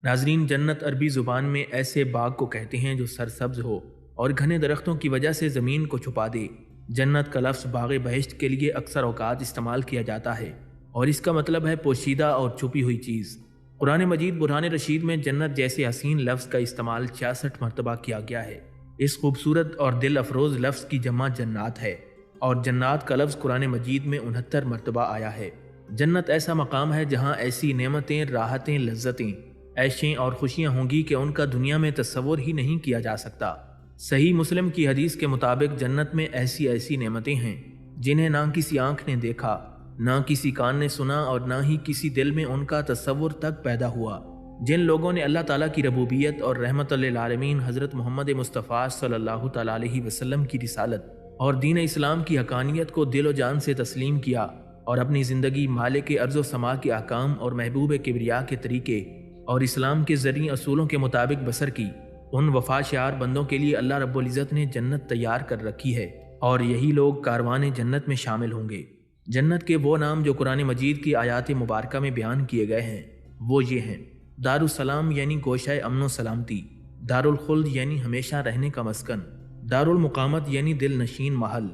ناظرین، جنت عربی زبان میں ایسے باغ کو کہتے ہیں جو سرسبز ہو اور گھنے درختوں کی وجہ سے زمین کو چھپا دے۔ جنت کا لفظ باغ بہشت کے لیے اکثر اوقات استعمال کیا جاتا ہے اور اس کا مطلب ہے پوشیدہ اور چھپی ہوئی چیز۔ قرآن مجید برہان رشید میں جنت جیسے حسین لفظ کا استعمال 66 مرتبہ کیا گیا ہے۔ اس خوبصورت اور دل افروز لفظ کی جمع جنات ہے اور جنات کا لفظ قرآن مجید میں 69 مرتبہ آیا ہے۔ جنت ایسا مقام ہے جہاں ایسی نعمتیں، راحتیں، لذتیں، عیشیں اور خوشیاں ہوں گی کہ ان کا دنیا میں تصور ہی نہیں کیا جا سکتا۔ صحیح مسلم کی حدیث کے مطابق جنت میں ایسی نعمتیں ہیں جنہیں نہ کسی آنکھ نے دیکھا، نہ کسی کان نے سنا اور نہ ہی کسی دل میں ان کا تصور تک پیدا ہوا۔ جن لوگوں نے اللہ تعالیٰ کی ربوبیت اور رحمت للعالمین حضرت محمد مصطفیٰ صلی اللہ تعالیٰ علیہ وسلم کی رسالت اور دین اسلام کی حقانیت کو دل و جان سے تسلیم کیا اور اپنی زندگی مالک ارض و سما کے احکام اور محبوب کبریا کے طریقے اور اسلام کے ذرعی اصولوں کے مطابق بسر کی، ان وفا شعار بندوں کے لیے اللہ رب العزت نے جنت تیار کر رکھی ہے اور یہی لوگ کاروان جنت میں شامل ہوں گے۔ جنت کے وہ نام جو قرآن مجید کی آیات مبارکہ میں بیان کیے گئے ہیں وہ یہ ہیں: دارالسلام یعنی گوشہ امن و سلامتی، دارالخلد یعنی ہمیشہ رہنے کا مسکن، دارالمقامت یعنی دل نشین محل،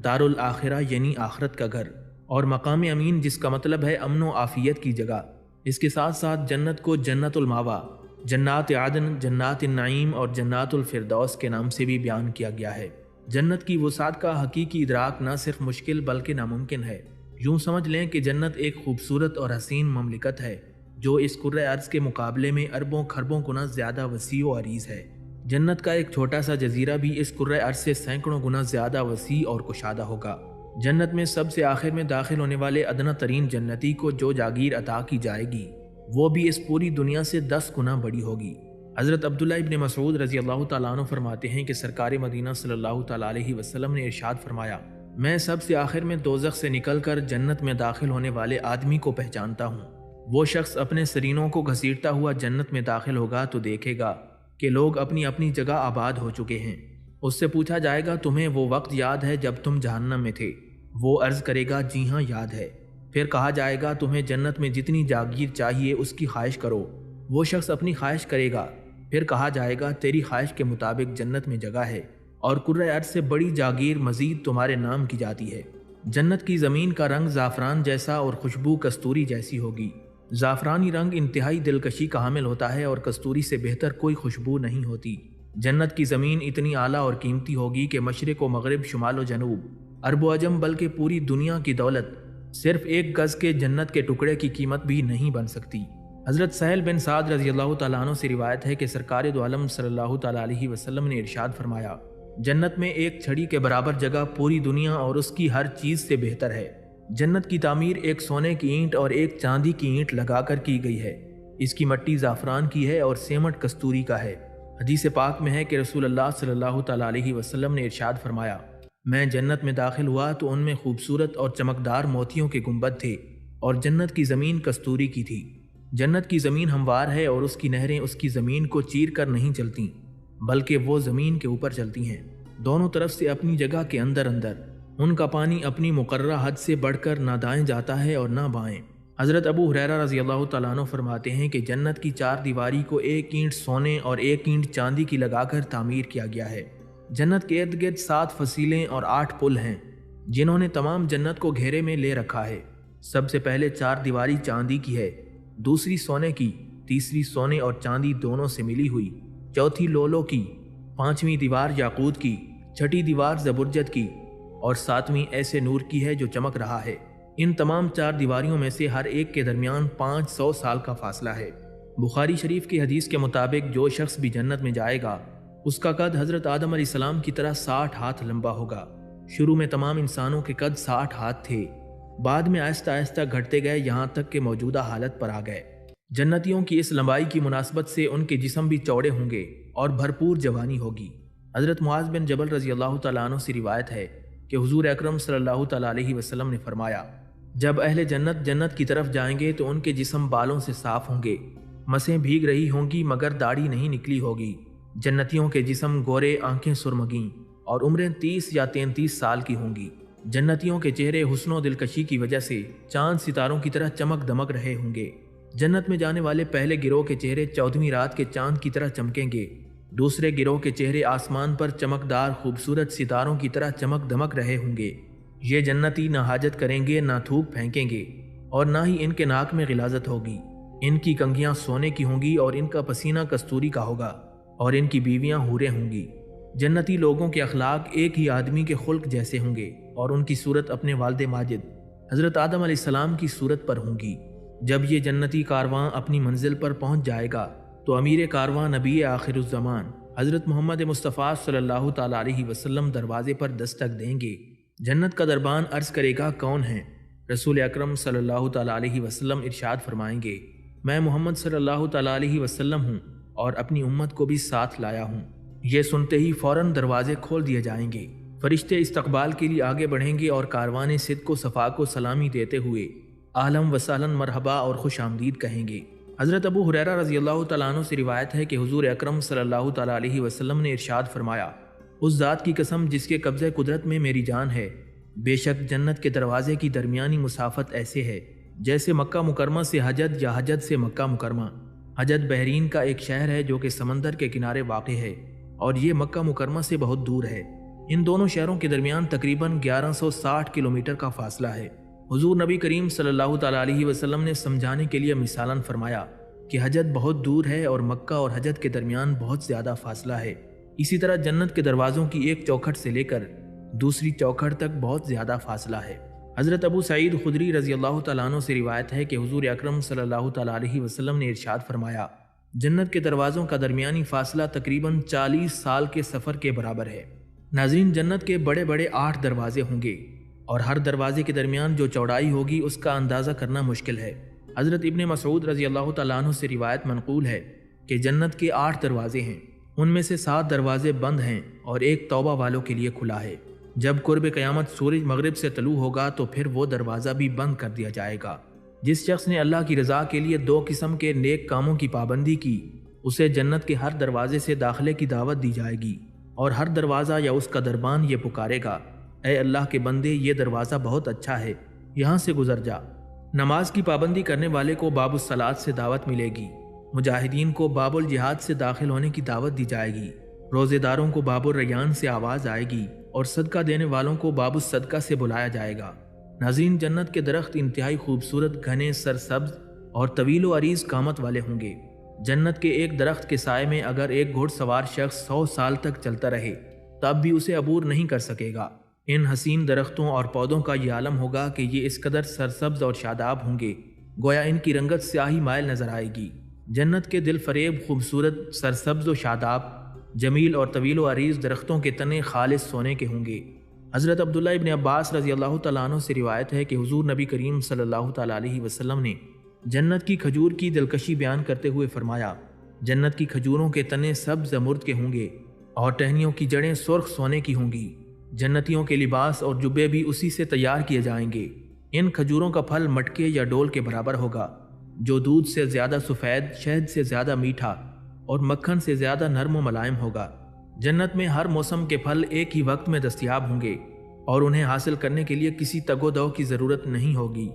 دارالآخرہ یعنی آخرت کا گھر، اور مقام امین جس کا مطلب ہے امن و عافیت کی جگہ۔ اس کے ساتھ ساتھ جنت کو جنت الماوا، جنات عدن، جنات النعیم اور جنات الفردوس کے نام سے بھی بیان کیا گیا ہے۔ جنت کی وسعت کا حقیقی ادراک نہ صرف مشکل بلکہ ناممکن ہے۔ یوں سمجھ لیں کہ جنت ایک خوبصورت اور حسین مملکت ہے جو اس کرۂ ارض کے مقابلے میں اربوں کھربوں گنا زیادہ وسیع و عریض ہے۔ جنت کا ایک چھوٹا سا جزیرہ بھی اس کرۂ ارض سے سینکڑوں گنا زیادہ وسیع اور کشادہ ہوگا۔ جنت میں سب سے آخر میں داخل ہونے والے ادنیٰ ترین جنتی کو جو جاگیر عطا کی جائے گی وہ بھی اس پوری دنیا سے 10 گنا بڑی ہوگی۔ حضرت عبداللہ ابن مسعود رضی اللہ تعالیٰ عنہ فرماتے ہیں کہ سرکار مدینہ صلی اللہ تعالیٰ علیہ وسلم نے ارشاد فرمایا، میں سب سے آخر میں دوزخ سے نکل کر جنت میں داخل ہونے والے آدمی کو پہچانتا ہوں۔ وہ شخص اپنے سرینوں کو گھسیٹتا ہوا جنت میں داخل ہوگا تو دیکھے گا کہ لوگ اپنی اپنی جگہ آباد ہو چکے ہیں۔ اس سے پوچھا جائے گا، تمہیں وہ وقت یاد ہے جب تم جہنم میں تھے؟ وہ عرض کرے گا، جی ہاں یاد ہے۔ پھر کہا جائے گا، تمہیں جنت میں جتنی جاگیر چاہیے اس کی خواہش کرو۔ وہ شخص اپنی خواہش کرے گا۔ پھر کہا جائے گا، تیری خواہش کے مطابق جنت میں جگہ ہے اور کرۂ ارض سے بڑی جاگیر مزید تمہارے نام کی جاتی ہے۔ جنت کی زمین کا رنگ زعفران جیسا اور خوشبو کستوری جیسی ہوگی۔ زعفرانی رنگ انتہائی دلکشی کا حامل ہوتا ہے اور کستوری سے بہتر کوئی خوشبو نہیں ہوتی۔ جنت کی زمین اتنی اعلیٰ اور قیمتی ہوگی کہ مشرق و مغرب، شمال و جنوب، عرب و عجم بلکہ پوری دنیا کی دولت صرف ایک گز کے جنت کے ٹکڑے کی قیمت بھی نہیں بن سکتی۔ حضرت سہل بن سعد رضی اللہ تعالیٰ عنہ سے روایت ہے کہ سرکار دو عالم صلی اللہ تعالیٰ علیہ وسلم نے ارشاد فرمایا، جنت میں ایک چھڑی کے برابر جگہ پوری دنیا اور اس کی ہر چیز سے بہتر ہے۔ جنت کی تعمیر ایک سونے کی اینٹ اور ایک چاندی کی اینٹ لگا کر کی گئی ہے۔ اس کی مٹی زعفران کی ہے اور سیمٹ کستوری کا ہے۔ حدیث پاک میں ہے کہ رسول اللہ صلی اللہ تعالیٰ علیہ وسلم نے ارشاد فرمایا، میں جنت میں داخل ہوا تو ان میں خوبصورت اور چمکدار موتیوں کے گنبد تھے اور جنت کی زمین کستوری کی تھی۔ جنت کی زمین ہموار ہے اور اس کی نہریں اس کی زمین کو چیر کر نہیں چلتی بلکہ وہ زمین کے اوپر چلتی ہیں، دونوں طرف سے اپنی جگہ کے اندر اندر۔ ان کا پانی اپنی مقررہ حد سے بڑھ کر نہ دائیں جاتا ہے اور نہ بائیں۔ حضرت ابو ہریرہ رضی اللہ تعالیٰ عنہ فرماتے ہیں کہ جنت کی 4 دیواری کو ایک اینٹ سونے اور ایک اینٹ چاندی کی لگا کر تعمیر کیا گیا ہے۔ جنت کے ارد گرد 7 فصیلیں اور 8 پل ہیں جنہوں نے تمام جنت کو گھیرے میں لے رکھا ہے۔ سب سے پہلے 4 دیواری چاندی کی ہے، دوسری سونے کی، تیسری سونے اور چاندی دونوں سے ملی ہوئی، چوتھی لولو کی، 5ویں دیوار یاقوت کی، 6ٹھی دیوار زبرجد کی اور 7ویں ایسے نور کی ہے جو چمک رہا ہے۔ ان تمام 4 دیواریوں میں سے ہر ایک کے درمیان 500 سال کا فاصلہ ہے۔ بخاری شریف کی حدیث کے مطابق جو شخص بھی جنت میں جائے گا اس کا قد حضرت آدم علیہ السلام کی طرح 60 ہاتھ لمبا ہوگا۔ شروع میں تمام انسانوں کے قد 60 ہاتھ تھے، بعد میں آہستہ آہستہ گھٹتے گئے یہاں تک کہ موجودہ حالت پر آ گئے۔ جنتیوں کی اس لمبائی کی مناسبت سے ان کے جسم بھی چوڑے ہوں گے اور بھرپور جوانی ہوگی۔ حضرت معاذ بن جبل رضی اللہ تعالیٰ عنہ سے روایت ہے کہ حضور اکرم صلی اللہ تعالیٰ علیہ وسلم نے فرمایا، جب اہل جنت جنت کی طرف جائیں گے تو ان کے جسم بالوں سے صاف ہوں گے، مسیں بھیگ رہی ہوں گی مگر داڑھی نہیں نکلی ہوگی۔ جنتیوں کے جسم گورے، آنکھیں سرمگیں اور عمریں 30 یا 33 سال کی ہوں گی۔ جنتیوں کے چہرے حسن و دلکشی کی وجہ سے چاند ستاروں کی طرح چمک دمک رہے ہوں گے۔ جنت میں جانے والے پہلے گروہ کے چہرے 14ویں رات کے چاند کی طرح چمکیں گے، دوسرے گروہ کے چہرے آسمان پر چمکدار خوبصورت ستاروں کی طرح چمک دمک رہے ہوں گے۔ یہ جنتی نہ حاجت کریں گے، نہ تھوک پھینکیں گے، اور نہ ہی ان کے ناک میں غلاظت ہوگی۔ ان کی کنگھیاں سونے کی ہوں گی اور ان کا پسینہ کستوری کا ہوگا، اور ان کی بیویاں حوریں ہوں گی۔ جنتی لوگوں کے اخلاق ایک ہی آدمی کے خلق جیسے ہوں گے، اور ان کی صورت اپنے والد ماجد حضرت آدم علیہ السلام کی صورت پر ہوں گی۔ جب یہ جنتی کارواں اپنی منزل پر پہنچ جائے گا تو امیر کارواں نبی آخر الزمان حضرت محمد مصطفیٰ صلی اللہ تعالیٰ علیہ وسلم دروازے پر دستک دیں گے۔ جنت کا دربان عرض کرے گا، کون ہیں؟ رسول اکرم صلی اللہ تعالیٰ علیہ وسلم ارشاد فرمائیں گے، میں محمد صلی اللہ تعالیٰ علیہ وسلم ہوں اور اپنی امت کو بھی ساتھ لایا ہوں۔ یہ سنتے ہی فوراً دروازے کھول دیے جائیں گے۔ فرشتے استقبال کے لیے آگے بڑھیں گے اور کاروان صدق و صفا کو سلامی دیتے ہوئے اہلاً و سہلاً مرحبا اور خوش آمدید کہیں گے۔ حضرت ابو ہریرہ رضی اللہ تعالیٰ عنہ سے روایت ہے کہ حضور اکرم صلی اللہ تعالیٰ علیہ وسلم نے ارشاد فرمایا، اس ذات کی قسم جس کے قبضہ قدرت میں میری جان ہے، بے شک جنت کے دروازے کی درمیانی مسافت ایسے ہے جیسے مکہ مکرمہ سے حجد یا حجد سے مکہ مکرمہ۔ حجد بحرین کا ایک شہر ہے جو کہ سمندر کے کنارے واقع ہے، اور یہ مکہ مکرمہ سے بہت دور ہے۔ ان دونوں شہروں کے درمیان تقریباً 1160 کلومیٹر کا فاصلہ ہے۔ حضور نبی کریم صلی اللہ تعالیٰ علیہ وسلم نے سمجھانے کے لیے مثالاً فرمایا کہ حجد بہت دور ہے اور مکہ اور حجد کے درمیان بہت زیادہ فاصلہ ہے۔ اسی طرح جنت کے دروازوں کی ایک چوکھٹ سے لے کر دوسری چوکھٹ تک بہت زیادہ فاصلہ ہے۔ حضرت ابو سعید خدری رضی اللہ تعالیٰ عنہ سے روایت ہے کہ حضور اکرم صلی اللہ تعالیٰ علیہ وسلم نے ارشاد فرمایا، جنت کے دروازوں کا درمیانی فاصلہ تقریباً 40 سال کے سفر کے برابر ہے۔ ناظرین، جنت کے بڑے بڑے 8 دروازے ہوں گے، اور ہر دروازے کے درمیان جو چوڑائی ہوگی اس کا اندازہ کرنا مشکل ہے۔ حضرت ابن مسعود رضی اللہ تعالیٰ عنہ سے روایت منقول ہے کہ جنت کے 8 دروازے ہیں، ان میں سے 7 دروازے بند ہیں اور ایک توبہ والوں کے لیے کھلا ہے۔ جب قرب قیامت سورج مغرب سے طلوع ہوگا تو پھر وہ دروازہ بھی بند کر دیا جائے گا۔ جس شخص نے اللہ کی رضا کے لیے 2 قسم کے نیک کاموں کی پابندی کی، اسے جنت کے ہر دروازے سے داخلے کی دعوت دی جائے گی، اور ہر دروازہ یا اس کا دربان یہ پکارے گا، اے اللہ کے بندے، یہ دروازہ بہت اچھا ہے، یہاں سے گزر جا۔ نماز کی پابندی کرنے والے کو باب الصلاۃ سے دعوت ملے گی، مجاہدین کو باب الجہاد سے داخل ہونے کی دعوت دی جائے گی، روزے داروں کو باب الریان سے آواز آئے گی، اور صدقہ دینے والوں کو باب الصدقہ سے بلایا جائے گا۔ ناظرین، جنت کے درخت انتہائی خوبصورت، گھنے، سرسبز اور طویل و عریض قامت والے ہوں گے۔ جنت کے ایک درخت کے سائے میں اگر ایک گھوڑ سوار شخص 100 سال تک چلتا رہے تب بھی اسے عبور نہیں کر سکے گا۔ ان حسین درختوں اور پودوں کا یہ عالم ہوگا کہ یہ اس قدر سرسبز اور شاداب ہوں گے گویا ان کی رنگت سیاہی مائل نظر آئے گی۔ جنت کے دل فریب خوبصورت، سرسبز و شاداب، جمیل اور طویل و عریض درختوں کے تنے خالص سونے کے ہوں گے۔ حضرت عبداللہ ابن عباس رضی اللہ تعالیٰ عنہ سے روایت ہے کہ حضور نبی کریم صلی اللہ تعالیٰ علیہ وسلم نے جنت کی کھجور کی دلکشی بیان کرتے ہوئے فرمایا، جنت کی کھجوروں کے تنے سبز زمرد کے ہوں گے اور ٹہنیوں کی جڑیں سرخ سونے کی ہوں گی۔ جنتیوں کے لباس اور جبے بھی اسی سے تیار کیے جائیں گے۔ ان کھجوروں کا پھل مٹکے یا ڈول کے برابر ہوگا، جو دودھ سے زیادہ سفید، شہد سے زیادہ میٹھا اور مکھن سے زیادہ نرم و ملائم ہوگا۔ جنت میں ہر موسم کے پھل ایک ہی وقت میں دستیاب ہوں گے اور انہیں حاصل کرنے کے لیے کسی تگ و دو کی ضرورت نہیں ہوگی۔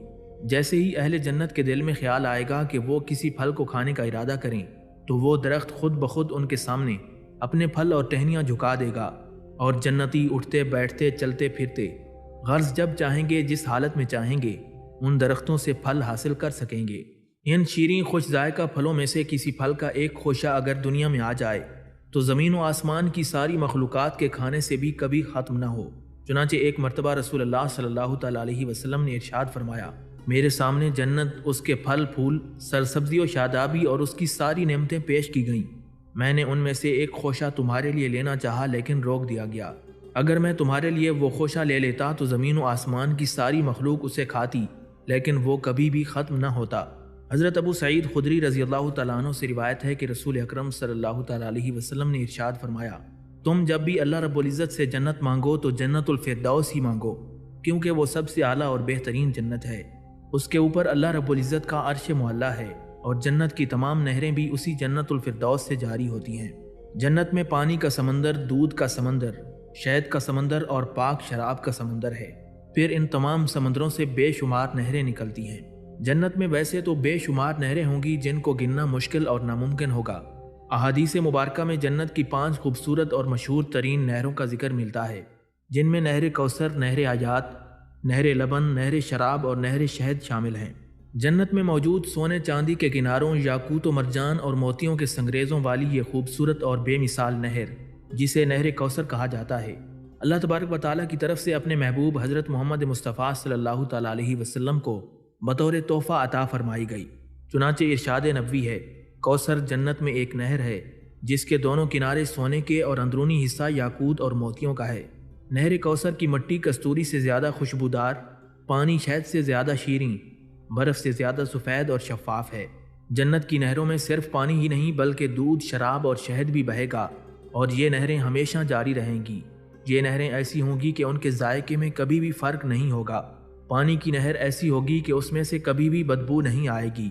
جیسے ہی اہل جنت کے دل میں خیال آئے گا کہ وہ کسی پھل کو کھانے کا ارادہ کریں تو وہ درخت خود بخود ان کے سامنے اپنے پھل اور ٹہنیاں جھکا دے گا، اور جنتی اٹھتے بیٹھتے چلتے پھرتے غرض جب چاہیں گے، جس حالت میں چاہیں گے، ان درختوں سے پھل حاصل کر سکیں گے۔ ان شیریں خوش ذائقہ پھلوں میں سے کسی پھل کا ایک خوشہ اگر دنیا میں آ جائے تو زمین و آسمان کی ساری مخلوقات کے کھانے سے بھی کبھی ختم نہ ہو۔ چنانچہ ایک مرتبہ رسول اللہ صلی اللہ تعالیٰ علیہ وسلم نے ارشاد فرمایا، میرے سامنے جنت، اس کے پھل پھول، سرسبزی و شادابی اور اس کی ساری نعمتیں پیش کی گئیں۔ میں نے ان میں سے ایک خوشہ تمہارے لیے لینا چاہا لیکن روک دیا گیا۔ اگر میں تمہارے لیے وہ خوشہ لے لیتا تو زمین و آسمان کی ساری مخلوق اسے کھاتی، لیکن وہ کبھی بھی ختم نہ ہوتا۔ حضرت ابو سعید خدری رضی اللہ تعالیٰ عنہ سے روایت ہے کہ رسول اکرم صلی اللہ تعالیٰ علیہ وسلم نے ارشاد فرمایا، تم جب بھی اللہ رب العزت سے جنت مانگو تو جنت الفردوس ہی مانگو، کیونکہ وہ سب سے اعلیٰ اور بہترین جنت ہے۔ اس کے اوپر اللہ رب العزت کا عرش معلیٰ ہے، اور جنت کی تمام نہریں بھی اسی جنت الفردوس سے جاری ہوتی ہیں۔ جنت میں پانی کا سمندر، دودھ کا سمندر، شہد کا سمندر اور پاک شراب کا سمندر ہے۔ پھر ان تمام سمندروں سے بے شمار نہریں نکلتی ہیں۔ جنت میں ویسے تو بے شمار نہریں ہوں گی جن کو گننا مشکل اور ناممکن ہوگا۔ احادیث مبارکہ میں جنت کی 5 خوبصورت اور مشہور ترین نہروں کا ذکر ملتا ہے، جن میں نہر کوثر، نہر حیات، نہر لبن، نہر شراب اور نہر شہد شامل ہیں۔ جنت میں موجود سونے چاندی کے کناروں، یاقوت و مرجان اور موتیوں کے سنگریزوں والی یہ خوبصورت اور بے مثال نہر، جسے نہر کوثر کہا جاتا ہے، اللہ تبارک و تعالیٰ کی طرف سے اپنے محبوب حضرت محمد مصطفیٰ صلی اللہ تعالیٰ علیہ وسلم کو بطور تحفہ عطا فرمائی گئی۔ چنانچہ ارشاد نبوی ہے، کوثر جنت میں ایک نہر ہے جس کے دونوں کنارے سونے کے اور اندرونی حصہ یاقوت اور موتیوں کا ہے۔ نہر کوثر کی مٹی کستوری سے زیادہ خوشبودار، پانی شہد سے زیادہ شیریں، برف سے زیادہ سفید اور شفاف ہے۔ جنت کی نہروں میں صرف پانی ہی نہیں بلکہ دودھ، شراب اور شہد بھی بہے گا، اور یہ نہریں ہمیشہ جاری رہیں گی۔ یہ نہریں ایسی ہوں گی کہ ان کے ذائقے میں کبھی بھی فرق نہیں ہوگا۔ پانی کی نہر ایسی ہوگی کہ اس میں سے کبھی بھی بدبو نہیں آئے گی۔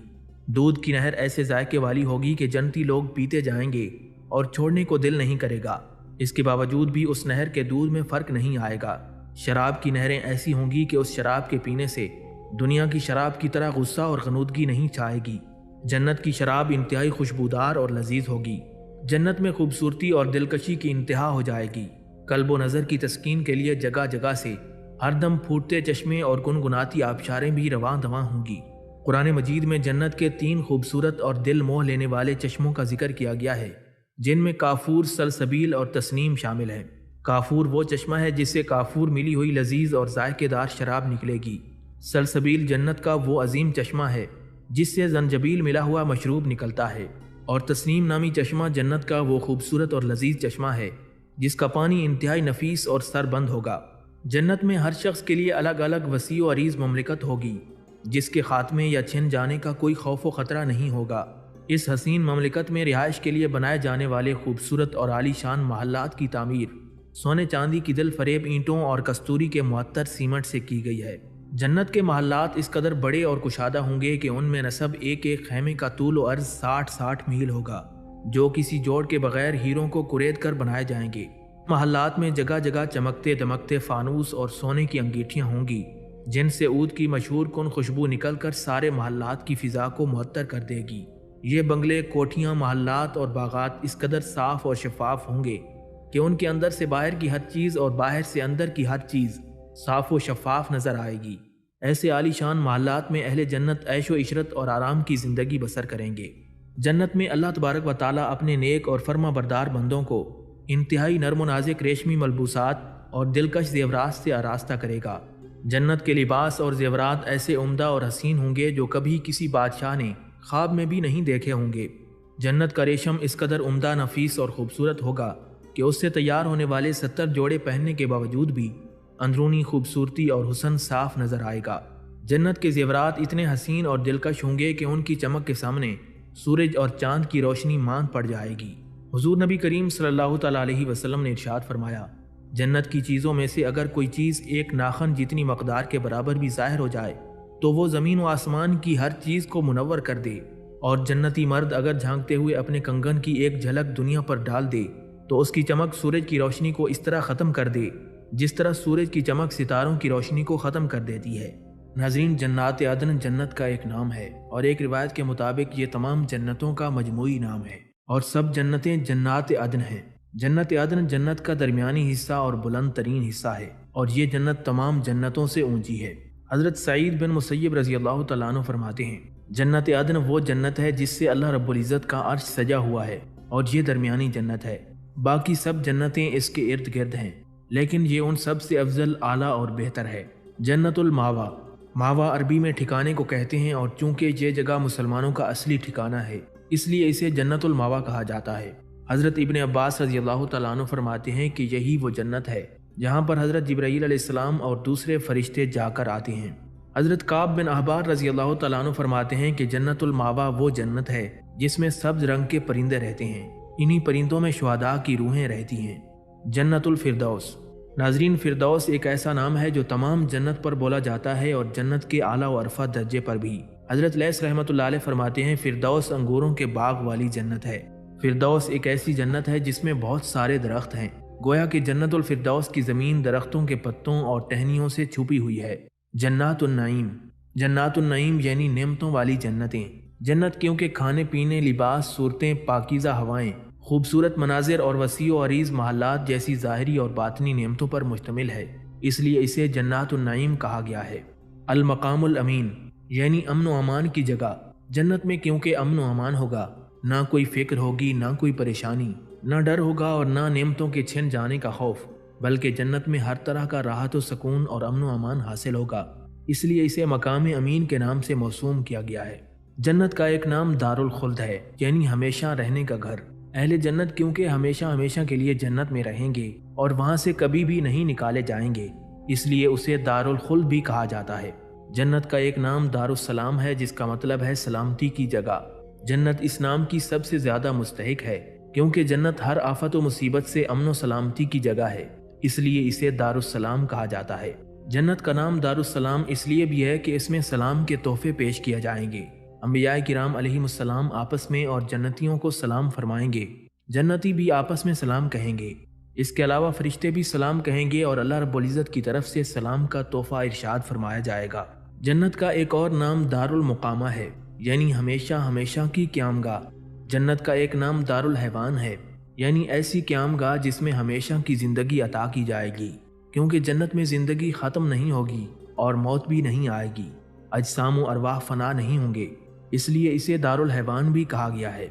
دودھ کی نہر ایسے ذائقے والی ہوگی کہ جنتی لوگ پیتے جائیں گے اور چھوڑنے کو دل نہیں کرے گا۔ اس کے باوجود بھی اس نہر کے دودھ میں فرق نہیں آئے گا۔ شراب کی نہریں ایسی ہوں گی کہ اس شراب کے پینے سے دنیا کی شراب کی طرح غصہ اور غنودگی نہیں چھائے گی۔ جنت کی شراب انتہائی خوشبودار اور لذیذ ہوگی۔ جنت میں خوبصورتی اور دلکشی کی انتہا ہو جائے گی۔ قلب و نظر کی تسکین کے لیے جگہ جگہ سے ہر دم پھوٹتے چشمے اور گنگناتی آبشاریں بھی رواں دواں ہوں گی۔ قرآن مجید میں جنت کے 3 خوبصورت اور دل موہ لینے والے چشموں کا ذکر کیا گیا ہے، جن میں کافور، سلسبیل اور تسنیم شامل ہیں۔ کافور وہ چشمہ ہے جس سے کافور ملی ہوئی لذیذ اور ذائقے دار شراب نکلے گی۔ سلسبیل جنت کا وہ عظیم چشمہ ہے جس سے زنجبیل ملا ہوا مشروب نکلتا ہے، اور تسنیم نامی چشمہ جنت کا وہ خوبصورت اور لذیذ چشمہ ہے جس کا پانی انتہائی نفیس اور سر بند ہوگا۔ جنت میں ہر شخص کے لیے الگ الگ وسیع و عریض مملکت ہوگی، جس کے خاتمے یا چھن جانے کا کوئی خوف و خطرہ نہیں ہوگا۔ اس حسین مملکت میں رہائش کے لیے بنائے جانے والے خوبصورت اور عالی شان محلات کی تعمیر سونے چاندی کی دل فریب اینٹوں اور کستوری کے معطر سیمنٹ سے کی گئی ہے۔ جنت کے محلات اس قدر بڑے اور کشادہ ہوں گے کہ ان میں نصب ایک ایک خیمے کا طول و عرض 60 میل ہوگا، جو کسی جوڑ کے بغیر ہیروں کو کرید کر بنائے جائیں گے۔ محلات میں جگہ جگہ چمکتے دمکتے فانوس اور سونے کی انگیٹھیاں ہوں گی، جن سے عود کی مشہور کن خوشبو نکل کر سارے محلات کی فضا کو معطر کر دے گی۔ یہ بنگلے، کوٹھیاں، محلات اور باغات اس قدر صاف اور شفاف ہوں گے کہ ان کے اندر سے باہر کی ہر چیز اور باہر سے اندر کی ہر چیز صاف و شفاف نظر آئے گی۔ ایسے عالی شان محلات میں اہل جنت عیش و عشرت اور آرام کی زندگی بسر کریں گے۔ جنت میں اللہ تبارک و تعالیٰ اپنے نیک اور فرما بردار بندوں کو انتہائی نرم و نازک ریشمی ملبوسات اور دلکش زیورات سے آراستہ کرے گا۔ جنت کے لباس اور زیورات ایسے عمدہ اور حسین ہوں گے جو کبھی کسی بادشاہ نے خواب میں بھی نہیں دیکھے ہوں گے۔ جنت کا ریشم اس قدر عمدہ، نفیس اور خوبصورت ہوگا کہ اس سے تیار ہونے والے 70 جوڑے پہننے کے باوجود بھی اندرونی خوبصورتی اور حسن صاف نظر آئے گا۔ جنت کے زیورات اتنے حسین اور دلکش ہوں گے کہ ان کی چمک کے سامنے سورج اور چاند کی روشنی مان پڑ جائے گی۔ حضور نبی کریم صلی اللہ تعالیٰ علیہ وسلم نے ارشاد فرمایا، جنت کی چیزوں میں سے اگر کوئی چیز ایک ناخن جتنی مقدار کے برابر بھی ظاہر ہو جائے تو وہ زمین و آسمان کی ہر چیز کو منور کر دے، اور جنتی مرد اگر جھانکتے ہوئے اپنے کنگن کی ایک جھلک دنیا پر ڈال دے تو اس کی چمک سورج کی روشنی کو اس طرح ختم کر دے جس طرح سورج کی چمک ستاروں کی روشنی کو ختم کر دیتی ہے۔ ناظرین، جنات عدن جنت کا ایک نام ہے، اور ایک روایت کے مطابق یہ تمام جنتوں کا مجموعی نام ہے، اور سب جنتیں جنات عدن ہیں۔ جنت عدن جنت کا درمیانی حصہ اور بلند ترین حصہ ہے، اور یہ جنت تمام جنتوں سے اونچی ہے۔ حضرت سعید بن مسیب رضی اللہ تعالیٰ عنہ فرماتے ہیں، جنت عدن وہ جنت ہے جس سے اللہ رب العزت کا عرش سجا ہوا ہے، اور یہ درمیانی جنت ہے۔ باقی سب جنتیں اس کے ارد گرد ہیں، لیکن یہ ان سب سے افضل، اعلیٰ اور بہتر ہے۔ جنت الماوا، ماوا عربی میں ٹھکانے کو کہتے ہیں، اور چونکہ یہ جگہ مسلمانوں کا اصلی ٹھکانہ ہے اس لیے اسے جنت الماوا کہا جاتا ہے۔ حضرت ابن عباس رضی اللہ تعالیٰ عنہ فرماتے ہیں کہ یہی وہ جنت ہے جہاں پر حضرت جبرائیل علیہ السلام اور دوسرے فرشتے جا کر آتے ہیں۔ حضرت کعب بن احبار رضی اللہ تعالیٰ عنہ فرماتے ہیں کہ جنت الماوا وہ جنت ہے جس میں سبز رنگ کے پرندے رہتے ہیں، انہی پرندوں میں شہداء کی روحیں رہتی ہیں۔ جنت الفردوس، ناظرین، فردوس ایک ایسا نام ہے جو تمام جنت پر بولا جاتا ہے، اور جنت کے اعلیٰ و عرفہ درجے پر بھی۔ حضرت لیث رحمۃ اللہ علیہ فرماتے ہیں، فردوس انگوروں کے باغ والی جنت ہے۔ فردوس ایک ایسی جنت ہے جس میں بہت سارے درخت ہیں، گویا کہ جنت الفردوس کی زمین درختوں کے پتوں اور ٹہنیوں سے چھپی ہوئی ہے۔ جنات النعیم، جنات النعیم یعنی نعمتوں والی جنتیں۔ جنت کیونکہ کھانے پینے، لباس، صورتیں، پاکیزہ ہوائیں، خوبصورت مناظر اور وسیع و عریض محلات جیسی ظاہری اور باطنی نعمتوں پر مشتمل ہے، اس لیے اسے جنات النعیم کہا گیا ہے۔ المقام الامین یعنی امن و امان کی جگہ۔ جنت میں کیونکہ امن و امان ہوگا، نہ کوئی فکر ہوگی، نہ کوئی پریشانی، نہ ڈر ہوگا اور نہ نعمتوں کے چھن جانے کا خوف، بلکہ جنت میں ہر طرح کا راحت و سکون اور امن و امان حاصل ہوگا، اس لیے اسے مقام امین کے نام سے موسوم کیا گیا ہے۔ جنت کا ایک نام دار الخلد ہے، یعنی ہمیشہ رہنے کا گھر۔ اہل جنت کیونکہ ہمیشہ ہمیشہ کے لیے جنت میں رہیں گے اور وہاں سے کبھی بھی نہیں نکالے جائیں گے، اس لیے اسے دار الخلد بھی کہا جاتا ہے۔ جنت کا ایک نام دار السلام ہے، جس کا مطلب ہے سلامتی کی جگہ۔ جنت اس نام کی سب سے زیادہ مستحق ہے، کیونکہ جنت ہر آفت و مصیبت سے امن و سلامتی کی جگہ ہے، اس لیے اسے دار السلام کہا جاتا ہے۔ جنت کا نام دار السلام اس لیے بھی ہے کہ اس میں سلام کے تحفے پیش کیے جائیں گے۔ انبیاء کرام علیہم السلام آپس میں اور جنتیوں کو سلام فرمائیں گے، جنتی بھی آپس میں سلام کہیں گے۔ اس کے علاوہ فرشتے بھی سلام کہیں گے اور اللہ رب العزت کی طرف سے سلام کا تحفہ ارشاد فرمایا جائے گا۔ جنت کا ایک اور نام دار المقامہ ہے، یعنی ہمیشہ ہمیشہ کی قیام گاہ۔ جنت کا ایک نام دار الحیوان ہے، یعنی ایسی قیام گاہ جس میں ہمیشہ کی زندگی عطا کی جائے گی، کیونکہ جنت میں زندگی ختم نہیں ہوگی اور موت بھی نہیں آئے گی، اجسام و ارواح فنا نہیں ہوں گے، اس لیے اسے دار الحیوان بھی کہا گیا ہے۔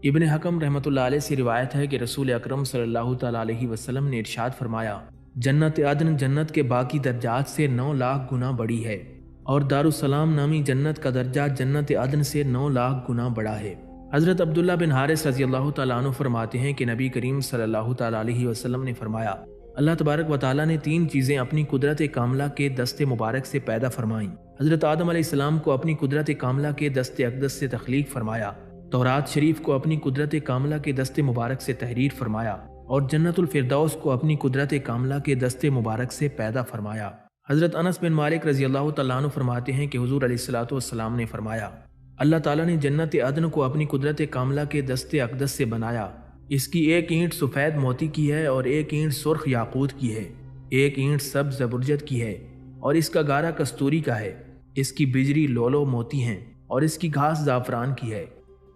ابن حکم رحمۃ اللہ علیہ سے روایت ہے کہ رسول اکرم صلی اللہ تعالیٰ علیہ وسلم نے ارشاد فرمایا، جنت عدن جنت کے باقی درجات سے 9 لاکھ گنا بڑی ہے، اور دار السلام نامی جنت کا درجہ جنت عدن سے 9 لاکھ گنا بڑا ہے۔ حضرت عبداللہ بن حارث رضی اللہ تعالیٰ عنہ فرماتے ہیں کہ نبی کریم صلی اللہ تعالیٰ علیہ وسلم نے فرمایا، اللہ تبارک و تعالیٰ نے 3 چیزیں اپنی قدرت کاملہ کے دست مبارک سے پیدا فرمائیں۔ حضرت آدم علیہ السلام کو اپنی قدرت کاملہ کے دست اقدس سے تخلیق فرمایا، تورات شریف کو اپنی قدرت کاملہ کے دست مبارک سے تحریر فرمایا، اور جنت الفردوس کو اپنی قدرت کاملہ کے دست مبارک سے پیدا فرمایا۔ حضرت انس بن مالک رضی اللہ تعالیٰ عنہ فرماتے ہیں کہ حضور علیہ الصلوۃ والسلام نے فرمایا، اللہ تعالیٰ نے جنت عدن کو اپنی قدرت کاملہ کے دست اقدس سے بنایا، اس کی ایک اینٹ سفید موتی کی ہے اور ایک اینٹ سرخ یاقوت کی ہے، ایک اینٹ سبز زبرجد کی ہے اور اس کا گارا کستوری کا ہے، اس کی بجری لولو موتی ہیں اور اس کی گھاس زعفران کی ہے۔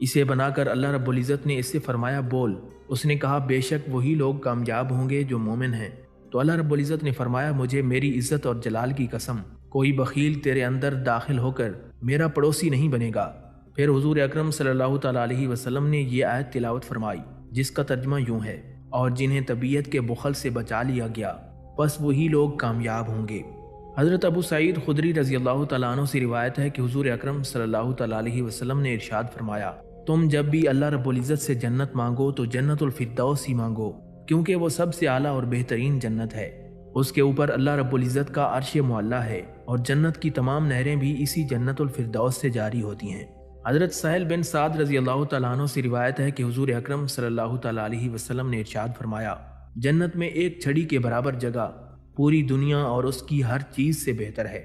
اسے بنا کر اللہ رب العزت نے اس سے فرمایا بول، اس نے کہا بے شک وہی لوگ کامیاب ہوں گے جو مومن ہیں۔ تو اللہ رب العزت نے فرمایا مجھے میری عزت اور جلال کی قسم، کوئی بخیل تیرے اندر داخل ہو کر میرا پڑوسی نہیں بنے گا۔ پھر حضور اکرم صلی اللہ تعالیٰ علیہ وسلم نے یہ آیت تلاوت فرمائی جس کا ترجمہ یوں ہے، اور جنہیں طبیعت کے بخل سے بچا لیا گیا بس وہی لوگ کامیاب ہوں گے۔ حضرت ابو سعید خدری رضی اللہ تعالیٰ عنہ سے روایت ہے کہ حضور اکرم صلی اللہ تعالیٰ علیہ وسلم نے ارشاد فرمایا، تم جب بھی اللہ رب العزت سے جنت مانگو تو جنت الفردوس ہی مانگو، کیونکہ وہ سب سے اعلیٰ اور بہترین جنت ہے، اس کے اوپر اللہ رب العزت کا عرش معلیٰ ہے اور جنت کی تمام نہریں بھی اسی جنت الفردوس سے جاری ہوتی ہیں۔ حضرت سہل بن سعد رضی اللہ تعالیٰ عنہ سے روایت ہے کہ حضور اکرم صلی اللہ تعالیٰ علیہ وسلم نے ارشاد فرمایا، جنت میں ایک چھڑی کے برابر جگہ پوری دنیا اور اس کی ہر چیز سے بہتر ہے۔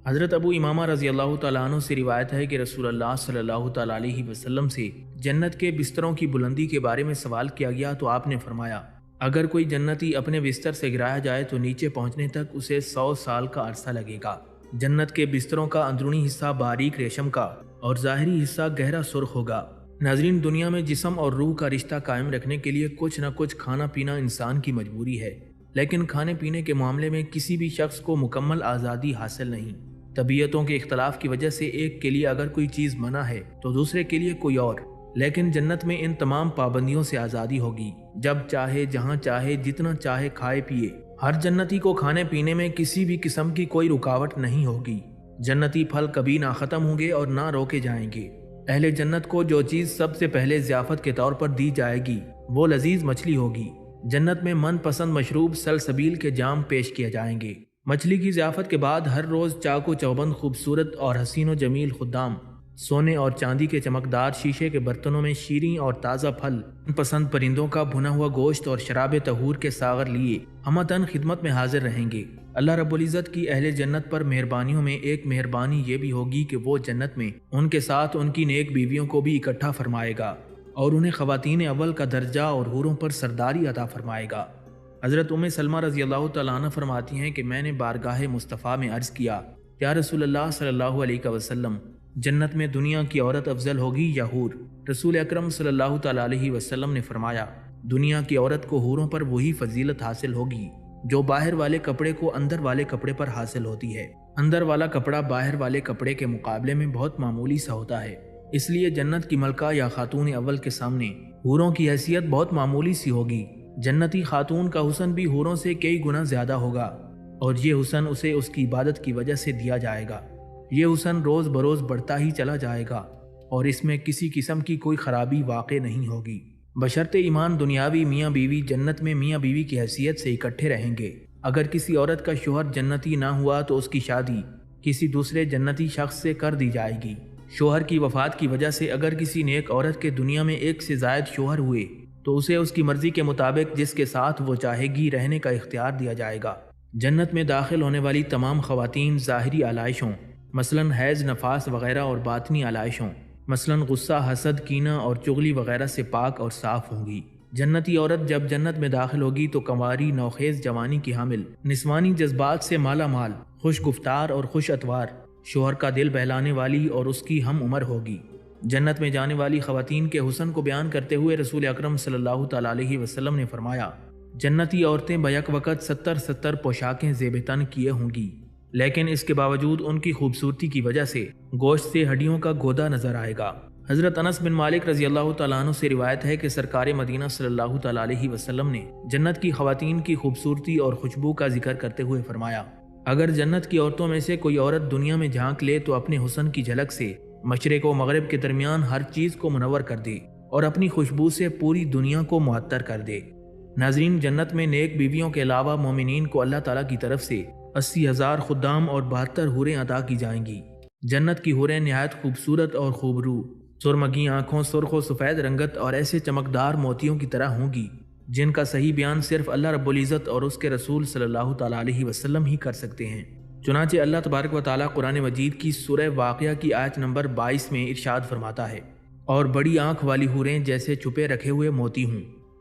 حضرت ابو امامہ رضی اللہ تعالیٰ عنہ سے روایت ہے کہ رسول اللہ صلی اللہ تعالیٰ علیہ وسلم سے جنت کے بستروں کی بلندی کے بارے میں سوال کیا گیا تو آپ نے فرمایا، اگر کوئی جنتی اپنے بستر سے گرایا جائے تو نیچے پہنچنے تک اسے 100 سال کا عرصہ لگے گا۔ جنت کے بستروں کا اندرونی حصہ باریک ریشم کا اور ظاہری حصہ گہرا سرخ ہوگا۔ ناظرین، دنیا میں جسم اور روح کا رشتہ قائم رکھنے کے لیے کچھ نہ کچھ کھانا پینا انسان کی مجبوری ہے، لیکن کھانے پینے کے معاملے میں کسی بھی شخص کو مکمل آزادی حاصل نہیں۔ طبیعتوں کے اختلاف کی وجہ سے ایک کے لیے اگر کوئی چیز منع ہے تو دوسرے کے لیے کوئی اور، لیکن جنت میں ان تمام پابندیوں سے آزادی ہوگی، جب چاہے جہاں چاہے جتنا چاہے کھائے پیے۔ ہر جنتی کو کھانے پینے میں کسی بھی قسم کی کوئی رکاوٹ نہیں ہوگی۔ جنتی پھل کبھی نہ ختم ہوں گے اور نہ روکے جائیں گے۔ اہل جنت کو جو چیز سب سے پہلے ضیافت کے طور پر دی جائے گی وہ لذیذ مچھلی ہوگی۔ جنت میں من پسند مشروب سلسبیل کے جام پیش کیے جائیں گے۔ مچھلی کی ضیافت کے بعد ہر روز چاقو چوبند خوبصورت اور حسین و جمیل خدام سونے اور چاندی کے چمکدار شیشے کے برتنوں میں شیریں اور تازہ پھل، پسند پرندوں کا بھنا ہوا گوشت اور شراب طہور کے ساغر لیے ہمتن خدمت میں حاضر رہیں گے۔ اللہ رب العزت کی اہل جنت پر مہربانیوں میں ایک مہربانی یہ بھی ہوگی کہ وہ جنت میں ان کے ساتھ ان کی نیک بیویوں کو بھی اکٹھا فرمائے گا اور انہیں خواتین اول کا درجہ اور حوروں پر سرداری عطا فرمائے گا۔ حضرت ام سلمہ رضی اللہ تعالیٰ عنہ فرماتی ہیں کہ میں نے بارگاہ مصطفیٰ میں عرض کیا، یا رسول اللہ صلی اللہ علیہ وسلم، جنت میں دنیا کی عورت افضل ہوگی یا حور؟ رسول اکرم صلی اللہ تعالیٰ علیہ وسلم نے فرمایا، دنیا کی عورت کو حوروں پر وہی فضیلت حاصل ہوگی جو باہر والے کپڑے کو اندر والے کپڑے پر حاصل ہوتی ہے۔ اندر والا کپڑا باہر والے کپڑے کے مقابلے میں بہت معمولی سا ہوتا ہے، اس لیے جنت کی ملکہ یا خاتون اول کے سامنے حوروں کی حیثیت بہت معمولی سی ہوگی۔ جنتی خاتون کا حسن بھی حوروں سے کئی گنا زیادہ ہوگا، اور یہ حسن اسے اس کی عبادت کی وجہ سے دیا جائے گا۔ یہ حسن روز بروز بڑھتا ہی چلا جائے گا، اور اس میں کسی قسم کی کوئی خرابی واقع نہیں ہوگی، بشرط ایمان دنیاوی میاں بیوی جنت میں میاں بیوی کی حیثیت سے اکٹھے رہیں گے۔ اگر کسی عورت کا شوہر جنتی نہ ہوا تو اس کی شادی کسی دوسرے جنتی شخص سے کر دی جائے گی۔ شوہر کی وفات کی وجہ سے اگر کسی نیک عورت کے دنیا میں ایک سے زائد شوہر ہوئے تو اسے اس کی مرضی کے مطابق جس کے ساتھ وہ چاہے گی رہنے کا اختیار دیا جائے گا۔ جنت میں داخل ہونے والی تمام خواتین ظاہری آلائشوں مثلاً حیض، نفاس وغیرہ اور باطنی آلائشوں مثلاً غصہ، حسد، کینہ اور چغلی وغیرہ سے پاک اور صاف ہوں گی۔ جنتی عورت جب جنت میں داخل ہوگی تو کنواری، نوخیز جوانی کی حامل، نسوانی جذبات سے مالا مال، خوش گفتار اور خوش اتوار، شوہر کا دل بہلانے والی اور اس کی ہم عمر ہوگی۔ جنت میں جانے والی خواتین کے حسن کو بیان کرتے ہوئے رسول اکرم صلی اللہ تعالیٰ علیہ وسلم نے فرمایا، جنتی عورتیں بیک وقت 70 پوشاکیں زیب تن کیے ہوں گی، لیکن اس کے باوجود ان کی خوبصورتی کی وجہ سے گوشت سے ہڈیوں کا گودا نظر آئے گا۔ حضرت انس بن مالک رضی اللہ تعالیٰ عنہ سے روایت ہے کہ سرکار مدینہ صلی اللہ تعالیٰ علیہ وسلم نے جنت کی خواتین کی خوبصورتی اور خوشبو کا ذکر کرتے ہوئے فرمایا، اگر جنت کی عورتوں میں سے کوئی عورت دنیا میں جھانک لے تو اپنے حسن کی جھلک سے مشرق و مغرب کے درمیان ہر چیز کو منور کر دے اور اپنی خوشبو سے پوری دنیا کو معطر کر دے۔ ناظرین، جنت میں نیک بیویوں کے علاوہ مومنین کو اللہ تعالیٰ کی طرف سے 80,000 خدام اور 72 حوریں عطا کی جائیں گی۔ جنت کی حوریں نہایت خوبصورت اور خوبرو، سرمگی آنکھوں، سرخ و سفید رنگت اور ایسے چمکدار موتیوں کی طرح ہوں گی جن کا صحیح بیان صرف اللہ رب العزت اور اس کے رسول صلی اللہ تعالیٰ علیہ وسلم ہی کر سکتے ہیں۔ چنانچہ اللہ تبارک و تعالیٰ قرآن مجید کی سورہ واقعہ کی آیت نمبر 22 میں ارشاد فرماتا ہے، اور بڑی آنکھ والی حوریں جیسے چھپے رکھے ہوئے موتی ہوں۔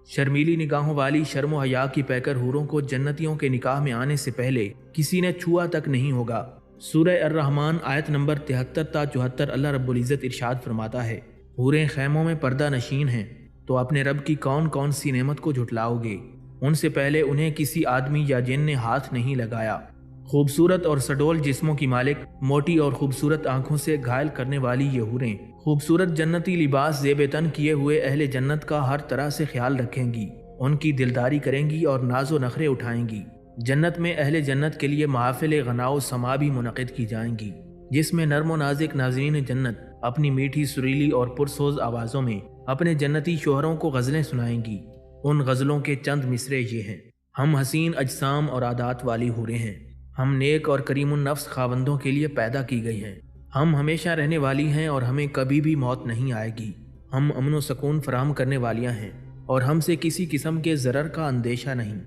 شرمیلی نگاہوں والی شرم و حیا کی پیکر حوروں کو جنتیوں کے نکاح میں آنے سے پہلے کسی نے چھوا تک نہیں ہوگا۔ سورہ الرحمن آیت نمبر 73 تا 74 اللہ رب العزت ارشاد فرماتا ہے، حوریں خیموں میں پردہ نشین ہیں، تو اپنے رب کی کون کون سی نعمت کو جھٹلاؤ گے؟ ان سے پہلے انہیں کسی آدمی یا جن نے ہاتھ نہیں لگایا۔ خوبصورت اور سڈول جسموں کی مالک، موٹی اور خوبصورت آنکھوں سے گھائل کرنے والی یہ حوریں خوبصورت جنتی لباس زیب تن کیے ہوئے اہل جنت کا ہر طرح سے خیال رکھیں گی، ان کی دلداری کریں گی اور ناز و نخرے اٹھائیں گی۔ جنت میں اہل جنت کے لیے محافل غنا و سما بھی منعقد کی جائیں گی، جس میں نرم و نازک ناظرین جنت اپنی میٹھی سریلی اور پرسوز آوازوں میں اپنے جنتی شوہروں کو غزلیں سنائیں گی۔ ان غزلوں کے چند مصرے یہ ہیں، ہم حسین اجسام اور عادات والی حوریں ہیں، ہم نیک اور کریم النفس خاوندوں کے لیے پیدا کی گئی ہیں، ہم ہمیشہ رہنے والی ہیں اور ہمیں کبھی بھی موت نہیں آئے گی، ہم امن و سکون فراہم کرنے والیاں ہیں اور ہم سے کسی قسم کے ضرر کا اندیشہ نہیں،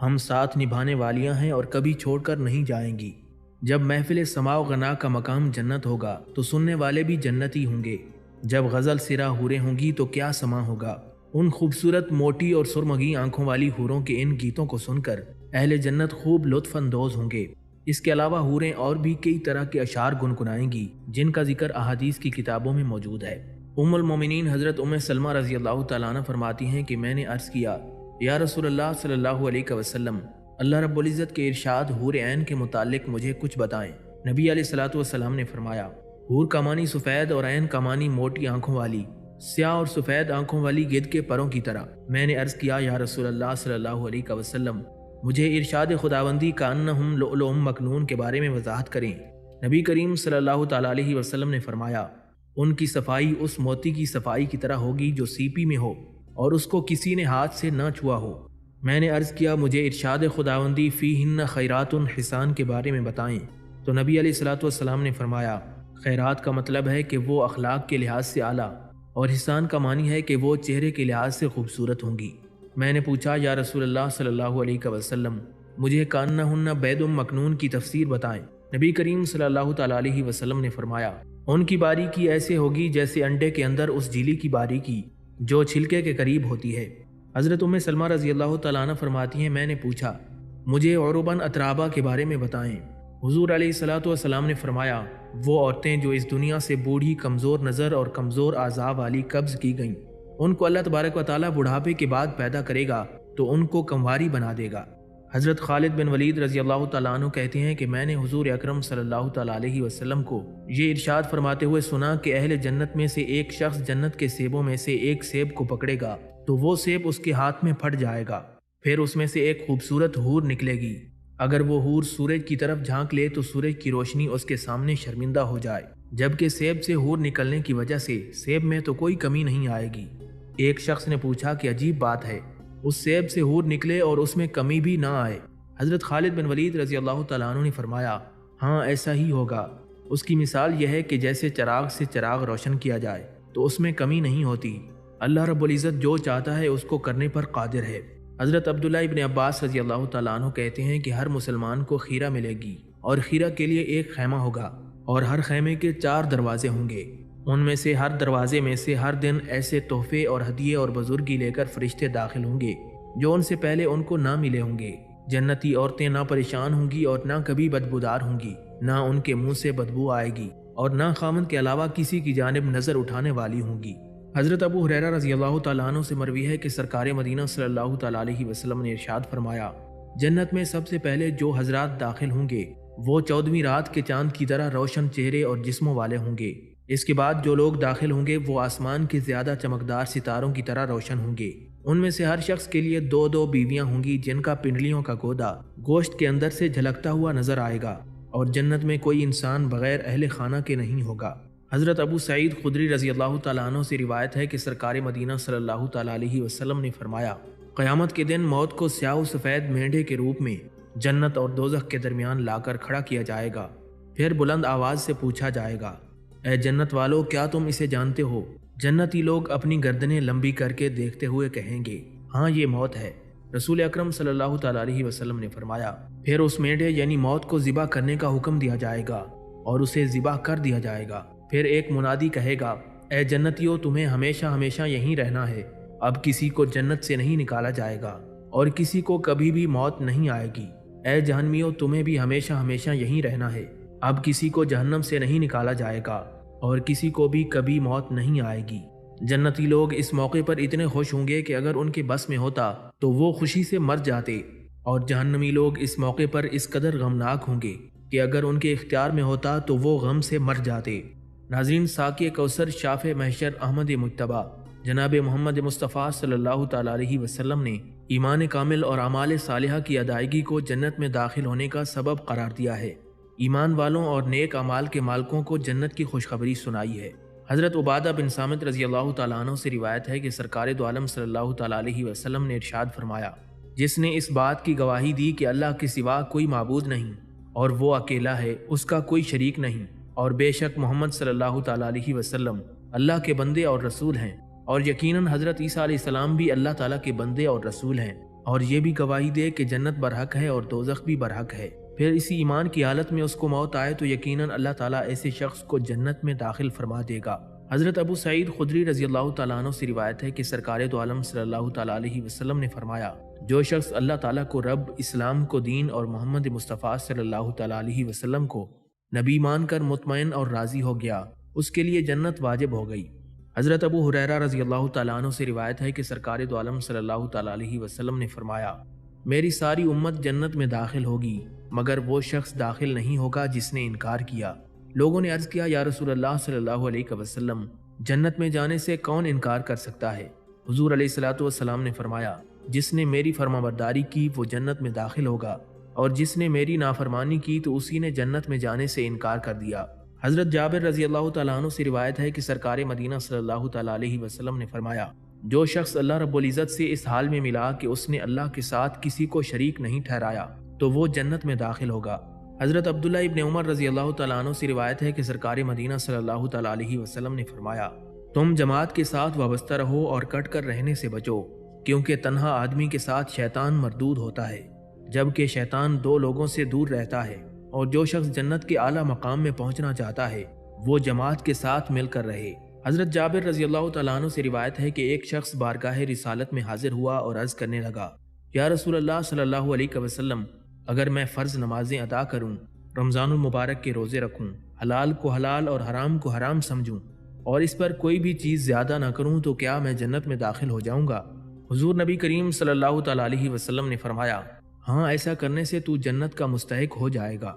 ہم ساتھ نبھانے والیاں ہیں اور کبھی چھوڑ کر نہیں جائیں گی۔ جب محفل سماع و غنا کا مقام جنت ہوگا تو سننے والے بھی جنتی ہوں گے، جب غزل سرا حوریں ہوں گی تو کیا سما ہوگا۔ ان خوبصورت موٹی اور سرمگی آنکھوں والی حوروں کے ان گیتوں کو سن کر اہل جنت خوب لطف اندوز ہوں گے۔ اس کے علاوہ حوریں اور بھی کئی طرح کے اشعار گنگنائیں گی جن کا ذکر احادیث کی کتابوں میں موجود ہے۔ ام المومنین حضرت ام سلمہ رضی اللہ تعالیٰ عنہ فرماتی ہیں کہ میں نے عرض کیا، یا رسول اللہ صلی اللہ علیہ وسلم، اللہ رب العزت کے ارشاد حور عین کے متعلق مجھے کچھ بتائیں۔ نبی علیہ الصلوۃ والسلام نے فرمایا، حور کا معنی سفید اور عین کا معنی موٹی آنکھوں والی، سیاہ اور سفید آنکھوں والی گدھ کے پروں کی طرح۔ میں نے عرض کیا، یا رسول اللہ صلی اللہ علیہ وسلم، مجھے ارشاد خداوندی کانہم لؤلؤ مکنون کے بارے میں وضاحت کریں۔ نبی کریم صلی اللہ تعالیٰ علیہ وسلم نے فرمایا، ان کی صفائی اس موتی کی صفائی کی طرح ہوگی جو سیپی میں ہو اور اس کو کسی نے ہاتھ سے نہ چھوا ہو۔ میں نے عرض کیا، مجھے ارشاد خداوندی فیہن خیرات حسان کے بارے میں بتائیں۔ تو نبی علیہ الصلوۃ والسلام نے فرمایا، خیرات کا مطلب ہے کہ وہ اخلاق کے لحاظ سے اعلیٰ، اور حسان کا معنی ہے کہ وہ چہرے کے لحاظ سے خوبصورت ہوں گی۔ میں نے پوچھا، یا رسول اللہ صلی اللہ علیہ وسلم، مجھے کانہن بید مکنون کی تفسیر بتائیں۔ نبی کریم صلی اللہ تعالیٰ علیہ وسلم نے فرمایا، ان کی باریکی ایسے ہوگی جیسے انڈے کے اندر اس جھیلی کی باریکی جو چھلکے کے قریب ہوتی ہے۔ حضرت ام سلمہ رضی اللہ تعالیٰ عنہ فرماتی ہیں، میں نے پوچھا، مجھے عرباً اترابا کے بارے میں بتائیں۔ حضور علیہ الصلوۃ والسلام نے فرمایا، وہ عورتیں جو اس دنیا سے بوڑھی، کمزور نظر اور کمزور اعضاء والی قبض کی گئیں، ان کو اللہ تبارک و تعالیٰ بڑھاپے کے بعد پیدا کرے گا تو ان کو کنواری بنا دے گا۔ حضرت خالد بن ولید رضی اللہ تعالیٰ عنہ کہتے ہیں کہ میں نے حضور اکرم صلی اللہ تعالیٰ علیہ وسلم کو یہ ارشاد فرماتے ہوئے سنا کہ اہل جنت میں سے ایک شخص جنت کے سیبوں میں سے ایک سیب کو پکڑے گا تو وہ سیب اس کے ہاتھ میں پھٹ جائے گا، پھر اس میں سے ایک خوبصورت حور نکلے گی۔ اگر وہ حور سورج کی طرف جھانک لے تو سورج کی روشنی اس کے سامنے شرمندہ ہو جائے، جبکہ سیب سے حور نکلنے کی وجہ سے سیب میں تو کوئی کمی نہیں آئے گی۔ ایک شخص نے پوچھا کہ عجیب بات ہے، اس سیب سے حور نکلے اور اس میں کمی بھی نہ آئے۔ حضرت خالد بن ولید رضی اللہ تعالیٰ عنہ نے فرمایا، ہاں ایسا ہی ہوگا۔ اس کی مثال یہ ہے کہ جیسے چراغ سے چراغ روشن کیا جائے تو اس میں کمی نہیں ہوتی۔ اللہ رب العزت جو چاہتا ہے اس کو کرنے پر قادر ہے۔ حضرت عبداللہ ابن عباس رضی اللہ تعالیٰ عنہ کہتے ہیں کہ ہر مسلمان کو خیرہ ملے گی، اور خیرہ کے لیے ایک خیمہ ہوگا، اور ہر خیمے کے 4 دروازے ہوں گے۔ ان میں سے ہر دروازے میں سے ہر دن ایسے تحفے اور ہدیے اور بزرگی لے کر فرشتے داخل ہوں گے جو ان سے پہلے ان کو نہ ملے ہوں گے۔ جنتی عورتیں نہ پریشان ہوں گی اور نہ کبھی بدبودار ہوں گی، نہ ان کے منہ سے بدبو آئے گی، اور نہ خامند کے علاوہ کسی کی جانب نظر اٹھانے والی ہوں گی۔ حضرت ابو ہریرہ رضی اللہ تعالیٰ عنہ سے مروی ہے کہ سرکار مدینہ صلی اللہ تعالیٰ علیہ وسلم نے ارشاد فرمایا، جنت میں سب سے پہلے جو حضرات داخل ہوں گے وہ 14ویں رات کے چاند کی طرح روشن چہرے اور جسموں والے ہوں گے۔ اس کے بعد جو لوگ داخل ہوں گے وہ آسمان کے زیادہ چمکدار ستاروں کی طرح روشن ہوں گے۔ ان میں سے ہر شخص کے لیے 2 بیویاں ہوں گی جن کا پنڈلیوں کا گودا گوشت کے اندر سے جھلکتا ہوا نظر آئے گا، اور جنت میں کوئی انسان بغیر اہل خانہ کے نہیں ہوگا۔ حضرت ابو سعید خدری رضی اللہ تعالیٰ عنہ سے روایت ہے کہ سرکار مدینہ صلی اللہ تعالیٰ علیہ وسلم نے فرمایا، قیامت کے دن موت کو سیاہ و سفید مینڈے کے روپ میں جنت اور دوزخ کے درمیان لا کر کھڑا کیا جائے گا۔ پھر بلند آواز سے پوچھا جائے گا، اے جنت والو، کیا تم اسے جانتے ہو؟ جنتی لوگ اپنی گردنیں لمبی کر کے دیکھتے ہوئے کہیں گے، ہاں یہ موت ہے۔ رسول اکرم صلی اللہ تعالیٰ علیہ وسلم نے فرمایا، پھر اس مینڈے یعنی موت کو ذبح کرنے کا حکم دیا جائے گا اور اسے ذبح کر دیا جائے گا۔ پھر ایک منادی کہے گا، اے جنتیوں، تمہیں ہمیشہ ہمیشہ یہیں رہنا ہے، اب کسی کو جنت سے نہیں نکالا جائے گا اور کسی کو کبھی بھی موت نہیں آئے گی۔ اے جہنمیوں، تمہیں بھی ہمیشہ ہمیشہ یہیں رہنا ہے، اب کسی کو جہنم سے نہیں نکالا جائے گا اور کسی کو بھی کبھی موت نہیں آئے گی۔ جنتی لوگ اس موقع پر اتنے خوش ہوں گے کہ اگر ان کے بس میں ہوتا تو وہ خوشی سے مر جاتے، اور جہنمی لوگ اس موقع پر اس قدر غمناک ہوں گے کہ اگر ان کے اختیار میں ہوتا تو وہ غم سے مر جاتے۔ ناظرین، ساقی کوثر شافع محشر احمد مجتبی جناب محمد مصطفیٰ صلی اللہ تعالیٰ علیہ وسلم نے ایمان کامل اور اعمال صالحہ کی ادائیگی کو جنت میں داخل ہونے کا سبب قرار دیا ہے۔ ایمان والوں اور نیک اعمال کے مالکوں کو جنت کی خوشخبری سنائی ہے۔ حضرت عبادہ بن صامت رضی اللہ تعالیٰ عنہ سے روایت ہے کہ سرکار دو عالم صلی اللہ تعالیٰ علیہ وسلم نے ارشاد فرمایا، جس نے اس بات کی گواہی دی کہ اللہ کے سوا کوئی معبود نہیں اور وہ اکیلا ہے، اس کا کوئی شریک نہیں، اور بے شک محمد صلی اللہ تعالیٰ علیہ وسلم اللہ کے بندے اور رسول ہیں، اور یقیناً حضرت عیسیٰ علیہ السلام بھی اللہ تعالیٰ کے بندے اور رسول ہیں، اور یہ بھی گواہی دے کہ جنت برحق ہے اور دوزخ بھی برحق ہے، پھر اسی ایمان کی حالت میں اس کو موت آئے تو یقیناً اللہ تعالیٰ ایسے شخص کو جنت میں داخل فرما دے گا۔ حضرت ابو سعید خدری رضی اللہ تعالیٰ عنہ سے روایت ہے کہ سرکار دو عالم صلی اللہ تعالیٰ علیہ وسلم نے فرمایا، جو شخص اللہ تعالیٰ کو رب، اسلام کو دین اور محمد مصطفیٰ صلی اللہ تعالیٰ علیہ وسلم کو نبی مان کر مطمئن اور راضی ہو گیا، اس کے لیے جنت واجب ہو گئی۔ حضرت ابو ہریرہ رضی اللہ تعالیٰ عنہ سے روایت ہے کہ سرکار دو عالم صلی اللہ تعالیٰ علیہ وسلم نے فرمایا، میری ساری امت جنت میں داخل ہوگی مگر وہ شخص داخل نہیں ہوگا جس نے انکار کیا۔ لوگوں نے عرض کیا، یا رسول اللہ صلی اللہ علیہ وسلم، جنت میں جانے سے کون انکار کر سکتا ہے؟ حضور علیہ الصلوۃ والسلام نے فرمایا، جس نے میری فرمانبرداری کی وہ جنت میں داخل ہوگا، اور جس نے میری نافرمانی کی تو اسی نے جنت میں جانے سے انکار کر دیا۔ حضرت جابر رضی اللہ تعالیٰ عنہ سے روایت ہے کہ سرکار مدینہ صلی اللہ تعالیٰ علیہ وسلم نے فرمایا، جو شخص اللہ رب العزت سے اس حال میں ملا کہ اس نے اللہ کے ساتھ کسی کو شریک نہیں ٹھہرایا تو وہ جنت میں داخل ہوگا۔ حضرت عبداللہ ابن عمر رضی اللہ تعالیٰ عنہ سے روایت ہے کہ سرکار مدینہ صلی اللہ تعالیٰ علیہ وسلم نے فرمایا، تم جماعت کے ساتھ وابستہ رہو اور کٹ کر رہنے سے بچو، کیونکہ تنہا آدمی کے ساتھ شیطان مردود ہوتا ہے، جبکہ شیطان دو لوگوں سے دور رہتا ہے، اور جو شخص جنت کے اعلیٰ مقام میں پہنچنا چاہتا ہے وہ جماعت کے ساتھ مل کر رہے۔ حضرت جابر رضی اللہ تعالیٰ عنہ سے روایت ہے کہ ایک شخص بارگاہ رسالت میں حاضر ہوا اور عرض کرنے لگا، یا رسول اللہ صلی اللہ علیہ وسلم، اگر میں فرض نمازیں ادا کروں رمضان المبارک کے روزے رکھوں، حلال کو حلال اور حرام کو حرام سمجھوں اور اس پر کوئی بھی چیز زیادہ نہ کروں تو کیا میں جنت میں داخل ہو جاؤں گا؟ حضور نبی کریم صلی اللہ تعالیٰ علیہ وسلم نے فرمایا، ہاں، ایسا کرنے سے تو جنت کا مستحق ہو جائے گا۔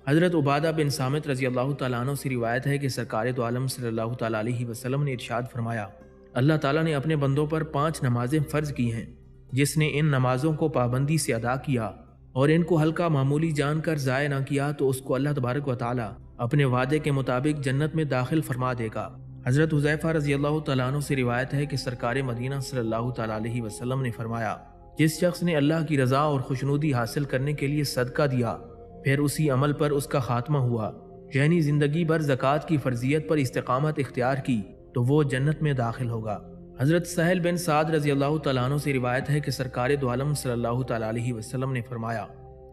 حضرت عبادہ بن صامت رضی اللہ تعالیٰ عنہ سے روایت ہے کہ سرکار دو عالم صلی اللہ تعالیٰ علیہ وسلم نے ارشاد فرمایا، اللہ تعالیٰ نے اپنے بندوں پر 5 نمازیں فرض کی ہیں، جس نے ان نمازوں کو پابندی سے ادا کیا اور ان کو ہلکا معمولی جان کر ضائع نہ کیا تو اس کو اللہ تبارک و تعالیٰ اپنے وعدے کے مطابق جنت میں داخل فرما دے گا۔ حضرت حذیفہ رضی اللہ تعالیٰ عنہ سے روایت ہے کہ سرکار مدینہ صلی اللہ تعالیٰ علیہ وسلم نے فرمایا، جس شخص نے اللہ کی رضا اور خوشنودی حاصل کرنے کے لیے صدقہ دیا پھر اسی عمل پر اس کا خاتمہ ہوا، یعنی زندگی بھر زکوٰۃ کی فرضیت پر استقامت اختیار کی، تو وہ جنت میں داخل ہوگا۔ حضرت سہل بن سعد رضی اللہ تعالیٰ عنہ سے روایت ہے کہ سرکار دو عالم صلی اللہ تعالیٰ علیہ وسلم نے فرمایا،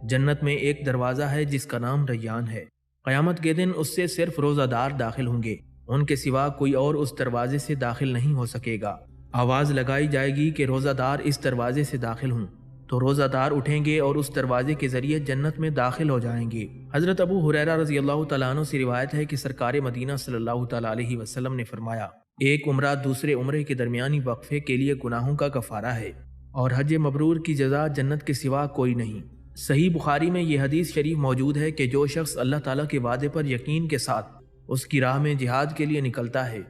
جنت میں ایک دروازہ ہے جس کا نام ریان ہے، قیامت کے دن اس سے صرف روزہ دار داخل ہوں گے، ان کے سوا کوئی اور اس دروازے سے داخل نہیں ہو سکے گا۔ آواز لگائی جائے گی کہ روزہ دار اس دروازے سے داخل ہوں، تو روزہ دار اٹھیں گے اور اس دروازے کے ذریعے جنت میں داخل ہو جائیں گے۔ حضرت ابو ہریرہ رضی اللہ تعالیٰ عنہ سے روایت ہے کہ سرکار مدینہ صلی اللہ تعالیٰ علیہ وسلم نے فرمایا، ایک عمرہ دوسرے عمرے کے درمیانی وقفے کے لیے گناہوں کا کفارہ ہے اور حج مبرور کی جزا جنت کے سوا کوئی نہیں۔ صحیح بخاری میں یہ حدیث شریف موجود ہے کہ جو شخص اللہ تعالیٰ کے وعدے پر یقین کے ساتھ اس کی راہ میں جہاد کے لیے نکلتا ہے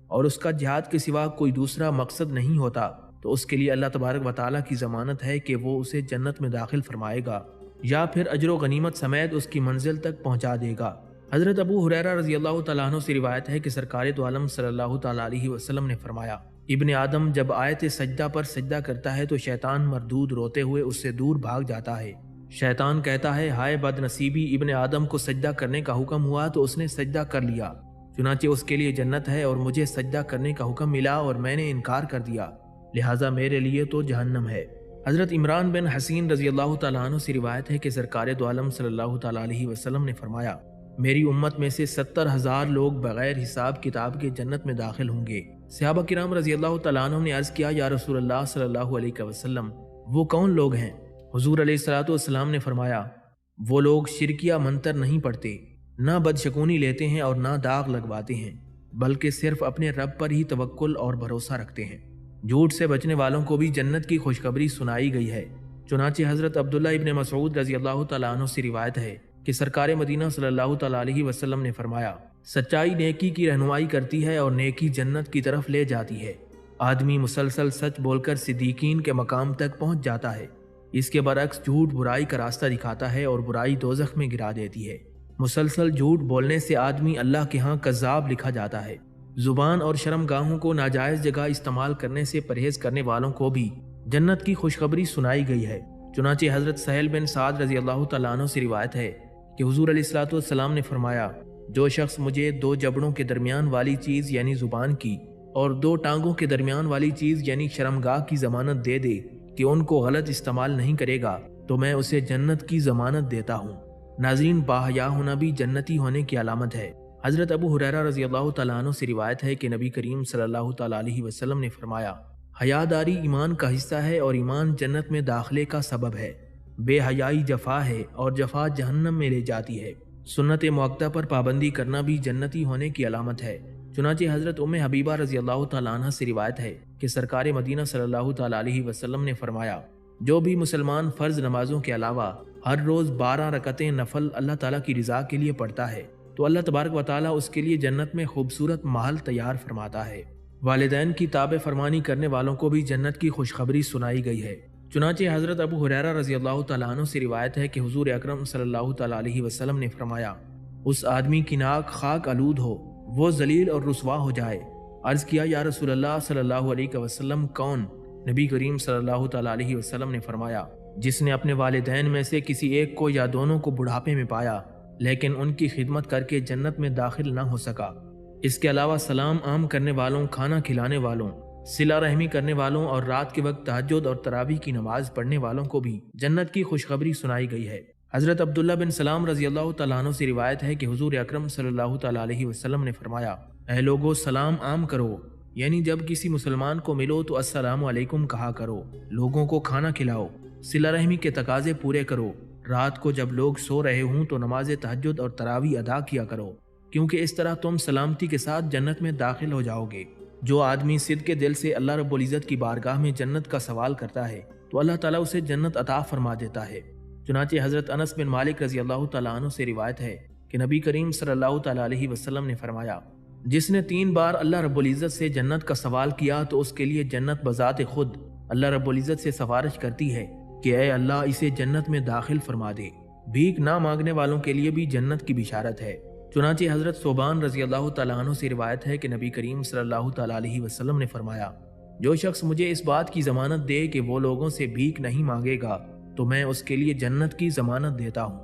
اور اس کا جہاد کے سوا کوئی دوسرا مقصد نہیں ہوتا تو اس کے لیے اللہ تبارک و تعالیٰ کی ضمانت ہے کہ وہ اسے جنت میں داخل فرمائے گا یا پھر اجر و غنیمت سمیت اس کی منزل تک پہنچا دے گا۔ حضرت ابو ہریرہ رضی اللہ تعالیٰ عنہ سے روایت ہے کہ سرکار دو عالم صلی اللہ تعالیٰ علیہ وسلم نے فرمایا، ابن آدم جب آیت سجدہ پر سجدہ کرتا ہے تو شیطان مردود روتے ہوئے اس سے دور بھاگ جاتا ہے۔ شیطان کہتا ہے، ہائے بد نصیبی، ابن آدم کو سجدہ کرنے کا حکم ہوا تو اس نے سجدہ کر لیا، چنانچہ اس کے لیے جنت ہے، اور مجھے سجدہ کرنے کا حکم ملا اور میں نے انکار کر دیا، لہٰذا میرے لیے تو جہنم ہے۔ حضرت عمران بن حسین رضی اللہ تعالیٰ عنہ سے روایت ہے کہ سرکار دو عالم صلی اللہ تعالیٰ علیہ وسلم نے فرمایا، میری امت میں سے 70,000 لوگ بغیر حساب کتاب کے جنت میں داخل ہوں گے۔ صحابہ کرام رضی اللہ تعالیٰ عنہ نے عرض کیا، یا رسول اللہ صلی اللہ علیہ وسلم، وہ کون لوگ ہیں؟ حضور علیہ الصلوۃ والسلام نے فرمایا، وہ لوگ شرکیہ منتر نہیں پڑھتے، نہ بدشگونی لیتے ہیں اور نہ داغ لگواتے ہیں، بلکہ صرف اپنے رب پر ہی توکل اور بھروسہ رکھتے ہیں۔ جھوٹ سے بچنے والوں کو بھی جنت کی خوشخبری سنائی گئی ہے۔ چنانچہ حضرت عبداللہ ابن مسعود رضی اللہ تعالیٰ عنہ سے روایت ہے کہ سرکار مدینہ صلی اللہ تعالیٰ علیہ وسلم نے فرمایا، سچائی نیکی کی رہنمائی کرتی ہے اور نیکی جنت کی طرف لے جاتی ہے۔ آدمی مسلسل سچ بول کر صدیقین کے مقام تک پہنچ جاتا ہے، اس کے برعکس جھوٹ برائی کا راستہ دکھاتا ہے اور برائی دوزخ میں گرا دیتی ہے۔ مسلسل جھوٹ بولنے سے آدمی اللہ کے ہاں کذاب لکھا جاتا ہے۔ زبان اور شرم گاہوں کو ناجائز جگہ استعمال کرنے سے پرہیز کرنے والوں کو بھی جنت کی خوشخبری سنائی گئی ہے۔ چنانچہ حضرت سہل بن سعد رضی اللہ تعالیٰ عنہ سے روایت ہے کہ حضور علیہ الصلوۃ والسلام نے فرمایا، جو شخص مجھے 2 جبڑوں کے درمیان والی چیز یعنی زبان کی اور 2 ٹانگوں کے درمیان والی چیز یعنی شرمگاہ کی ضمانت دے دے کہ ان کو غلط استعمال نہیں کرے گا تو میں اسے جنت کی ضمانت دیتا ہوں۔ ناظرین، باحیا ہونا بھی جنتی ہونے کی علامت ہے۔ حضرت ابو ہریرہ رضی اللہ تعالیٰ عنہ سے روایت ہے کہ نبی کریم صلی اللہ تعالیٰ علیہ وسلم نے فرمایا، حیا داری ایمان کا حصہ ہے اور ایمان جنت میں داخلے کا سبب ہے، بے حیائی جفا ہے اور جفا جہنم میں لے جاتی ہے۔ سنت مؤکدہ پر پابندی کرنا بھی جنتی ہونے کی علامت ہے۔ چنانچہ حضرت ام حبیبہ رضی اللہ تعالیٰ عنہ سے روایت ہے کہ سرکار مدینہ صلی اللہ تعالیٰ علیہ وسلم نے فرمایا، جو بھی مسلمان فرض نمازوں کے علاوہ ہر روز 12 رکعتیں نفل اللہ تعالیٰ کی رضا کے لیے پڑھتا ہے تو اللہ تبارک و تعالیٰ اس کے لیے جنت میں خوبصورت محل تیار فرماتا ہے۔ والدین کی تابع فرمانی کرنے والوں کو بھی جنت کی خوشخبری سنائی گئی ہے۔ چنانچہ حضرت ابو ہریرہ رضی اللہ تعالیٰ عنہ سے روایت ہے کہ حضور اکرم صلی اللہ تعالیٰ علیہ وسلم نے فرمایا، اس آدمی کی ناک خاک آلود ہو، وہ ذلیل اور رسوا ہو جائے۔ عرض کیا، یا رسول اللہ صلی اللہ علیہ وسلم، کون؟ نبی کریم صلی اللہ تعالیٰ علیہ وسلم نے فرمایا، جس نے اپنے والدین میں سے کسی ایک کو یا دونوں کو بڑھاپے میں پایا لیکن ان کی خدمت کر کے جنت میں داخل نہ ہو سکا۔ اس کے علاوہ سلام عام کرنے والوں، کھانا کھلانے والوں، صلہ رحمی کرنے والوں اور رات کے وقت تہجد اور تراویح کی نماز پڑھنے والوں کو بھی جنت کی خوشخبری سنائی گئی ہے۔ حضرت عبداللہ بن سلام رضی اللہ تعالیٰ عنہ سے روایت ہے کہ حضور اکرم صلی اللہ تعالیٰ علیہ وسلم نے فرمایا، اے لوگو، سلام عام کرو، یعنی جب کسی مسلمان کو ملو تو السلام علیکم کہا کرو، لوگوں کو کھانا کھلاؤ، صلہ رحمی کے تقاضے پورے کرو، رات کو جب لوگ سو رہے ہوں تو نماز تہجد اور تراویح ادا کیا کرو، کیونکہ اس طرح تم سلامتی کے ساتھ جنت میں داخل ہو جاؤ گے۔ جو آدمی صدق کے دل سے اللہ رب العزت کی بارگاہ میں جنت کا سوال کرتا ہے تو اللہ تعالیٰ اسے جنت عطا فرما دیتا ہے۔ چنانچہ حضرت انس بن مالک رضی اللہ تعالیٰ عنہ سے روایت ہے کہ نبی کریم صلی اللہ تعالیٰ علیہ وسلم نے فرمایا، جس نے 3 بار اللہ رب العزت سے جنت کا سوال کیا تو اس کے لیے جنت بذات خود اللہ رب العزت سے سفارش کرتی ہے کہ اے اللہ اسے جنت میں داخل فرما دے۔ بھیک نہ مانگنے والوں کے لیے بھی جنت کی بشارت ہے۔ چنانچہ حضرت ثوبان رضی اللہ تعالیٰ عنہ سے روایت ہے کہ نبی کریم صلی اللہ تعالیٰ علیہ وسلم نے فرمایا، جو شخص مجھے اس بات کی ضمانت دے کہ وہ لوگوں سے بھیک نہیں مانگے گا تو میں اس کے لیے جنت کی ضمانت دیتا ہوں۔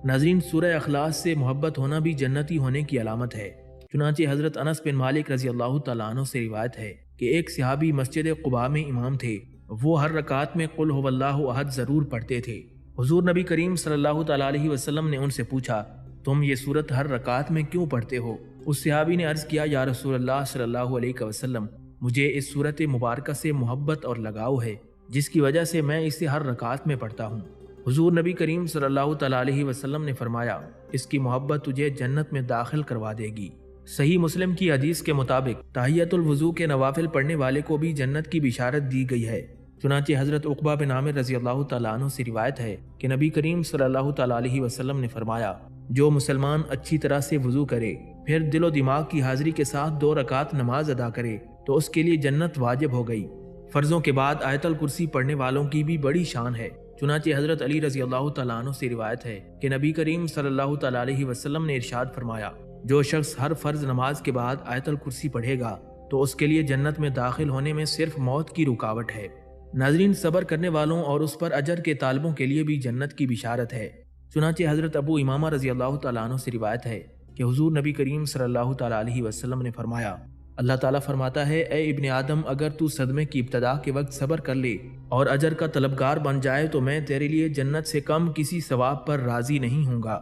ناظرین، سورہ اخلاص سے محبت ہونا بھی جنتی ہونے کی علامت ہے۔ چنانچہ حضرت انس بن مالک رضی اللہ تعالیٰ عنہ سے روایت ہے کہ ایک صحابی مسجد قباء میں امام تھے، وہ ہر رکعت میں قل هو اللہ احد ضرور پڑھتے تھے۔ حضور نبی کریم صلی اللہ تعالیٰ علیہ وسلم نے ان سے پوچھا، تم یہ سورت ہر رکعت میں کیوں پڑھتے ہو؟ اس صحابی نے عرض کیا، یا رسول اللہ صلی اللہ علیہ وسلم، مجھے اس سورت مبارکہ سے محبت اور لگاؤ ہے، جس کی وجہ سے میں اسے ہر رکعت میں پڑھتا ہوں۔ حضور نبی کریم صلی اللہ تعالیٰ علیہ وسلم نے فرمایا، اس کی محبت تجھے جنت میں داخل کروا دے گی۔ صحیح مسلم کی حدیث کے مطابق تحیۃ الوضو کے نوافل پڑھنے والے کو بھی جنت کی بشارت دی گئی ہے۔ چنانچہ حضرت عقبہ بن عامر رضی اللہ تعالیٰ عنہ سے روایت ہے کہ نبی کریم صلی اللہ تعالیٰ علیہ وسلم نے فرمایا، جو مسلمان اچھی طرح سے وضو کرے پھر دل و دماغ کی حاضری کے ساتھ 2 رکعت نماز ادا کرے تو اس کے لیے جنت واجب ہو گئی۔ فرضوں کے بعد آیت الکرسی پڑھنے والوں کی بھی بڑی شان ہے۔ چنانچہ حضرت علی رضی اللہ تعالیٰ عنہ سے روایت ہے کہ نبی کریم صلی اللہ تعالیٰ علیہ وسلم نے ارشاد فرمایا، جو شخص ہر فرض نماز کے بعد آیت الکرسی پڑھے گا تو اس کے لیے جنت میں داخل ہونے میں صرف موت کی رکاوٹ ہے۔ ناظرین، صبر کرنے والوں اور اس پر اجر کے طالبوں کے لیے بھی جنت کی بشارت ہے۔ چنانچہ حضرت ابو امامہ رضی اللہ تعالیٰ عنہ سے روایت ہے کہ حضور نبی کریم صلی اللہ تعالیٰ علیہ وسلم نے فرمایا، اللہ تعالیٰ فرماتا ہے، اے ابن آدم، اگر تو صدمے کی ابتدا کے وقت صبر کر لے اور اجر کا طلبگار بن جائے تو میں تیرے لیے جنت سے کم کسی ثواب پر راضی نہیں ہوں گا۔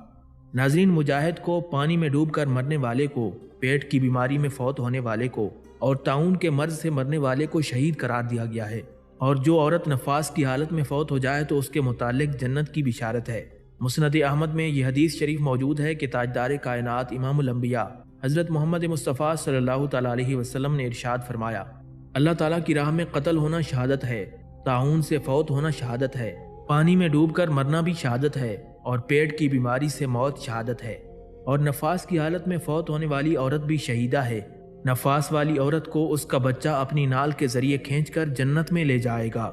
ناظرین، مجاہد کو، پانی میں ڈوب کر مرنے والے کو، پیٹ کی بیماری میں فوت ہونے والے کو اور طاعون کے مرض سے مرنے والے کو شہید قرار دیا گیا ہے، اور جو عورت نفاس کی حالت میں فوت ہو جائے تو اس کے متعلق جنت کی بشارت ہے۔ مسند احمد میں یہ حدیث شریف موجود ہے کہ تاجدار کائنات امام الانبیاء حضرت محمد مصطفیٰ صلی اللہ تعالیٰ علیہ وسلم نے ارشاد فرمایا، اللہ تعالیٰ کی راہ میں قتل ہونا شہادت ہے، طاعون سے فوت ہونا شہادت ہے، پانی میں ڈوب کر مرنا بھی شہادت ہے، اور پیٹ کی بیماری سے موت شہادت ہے، اور نفاس کی حالت میں فوت ہونے والی عورت بھی شہیدہ ہے۔ نفاس والی عورت کو اس کا بچہ اپنی نال کے ذریعے کھینچ کر جنت میں لے جائے گا۔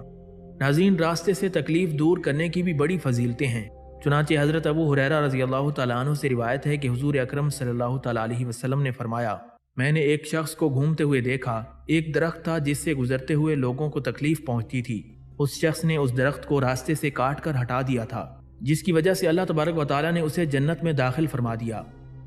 ناظرین، راستے سے تکلیف دور کرنے کی بھی بڑی فضیلتیں ہیں۔ چنانچہ حضرت ابو ہریرہ رضی اللہ تعالیٰ عنہ سے روایت ہے کہ حضور اکرم صلی اللہ تعالیٰ علیہ وسلم نے فرمایا، میں نے ایک شخص کو گھومتے ہوئے دیکھا، ایک درخت تھا جس سے گزرتے ہوئے لوگوں کو تکلیف پہنچتی تھی، اس شخص نے اس درخت کو راستے سے کاٹ کر ہٹا دیا تھا، جس کی وجہ سے اللہ تبارک و تعالیٰ نے اسے جنت میں داخل فرما دیا۔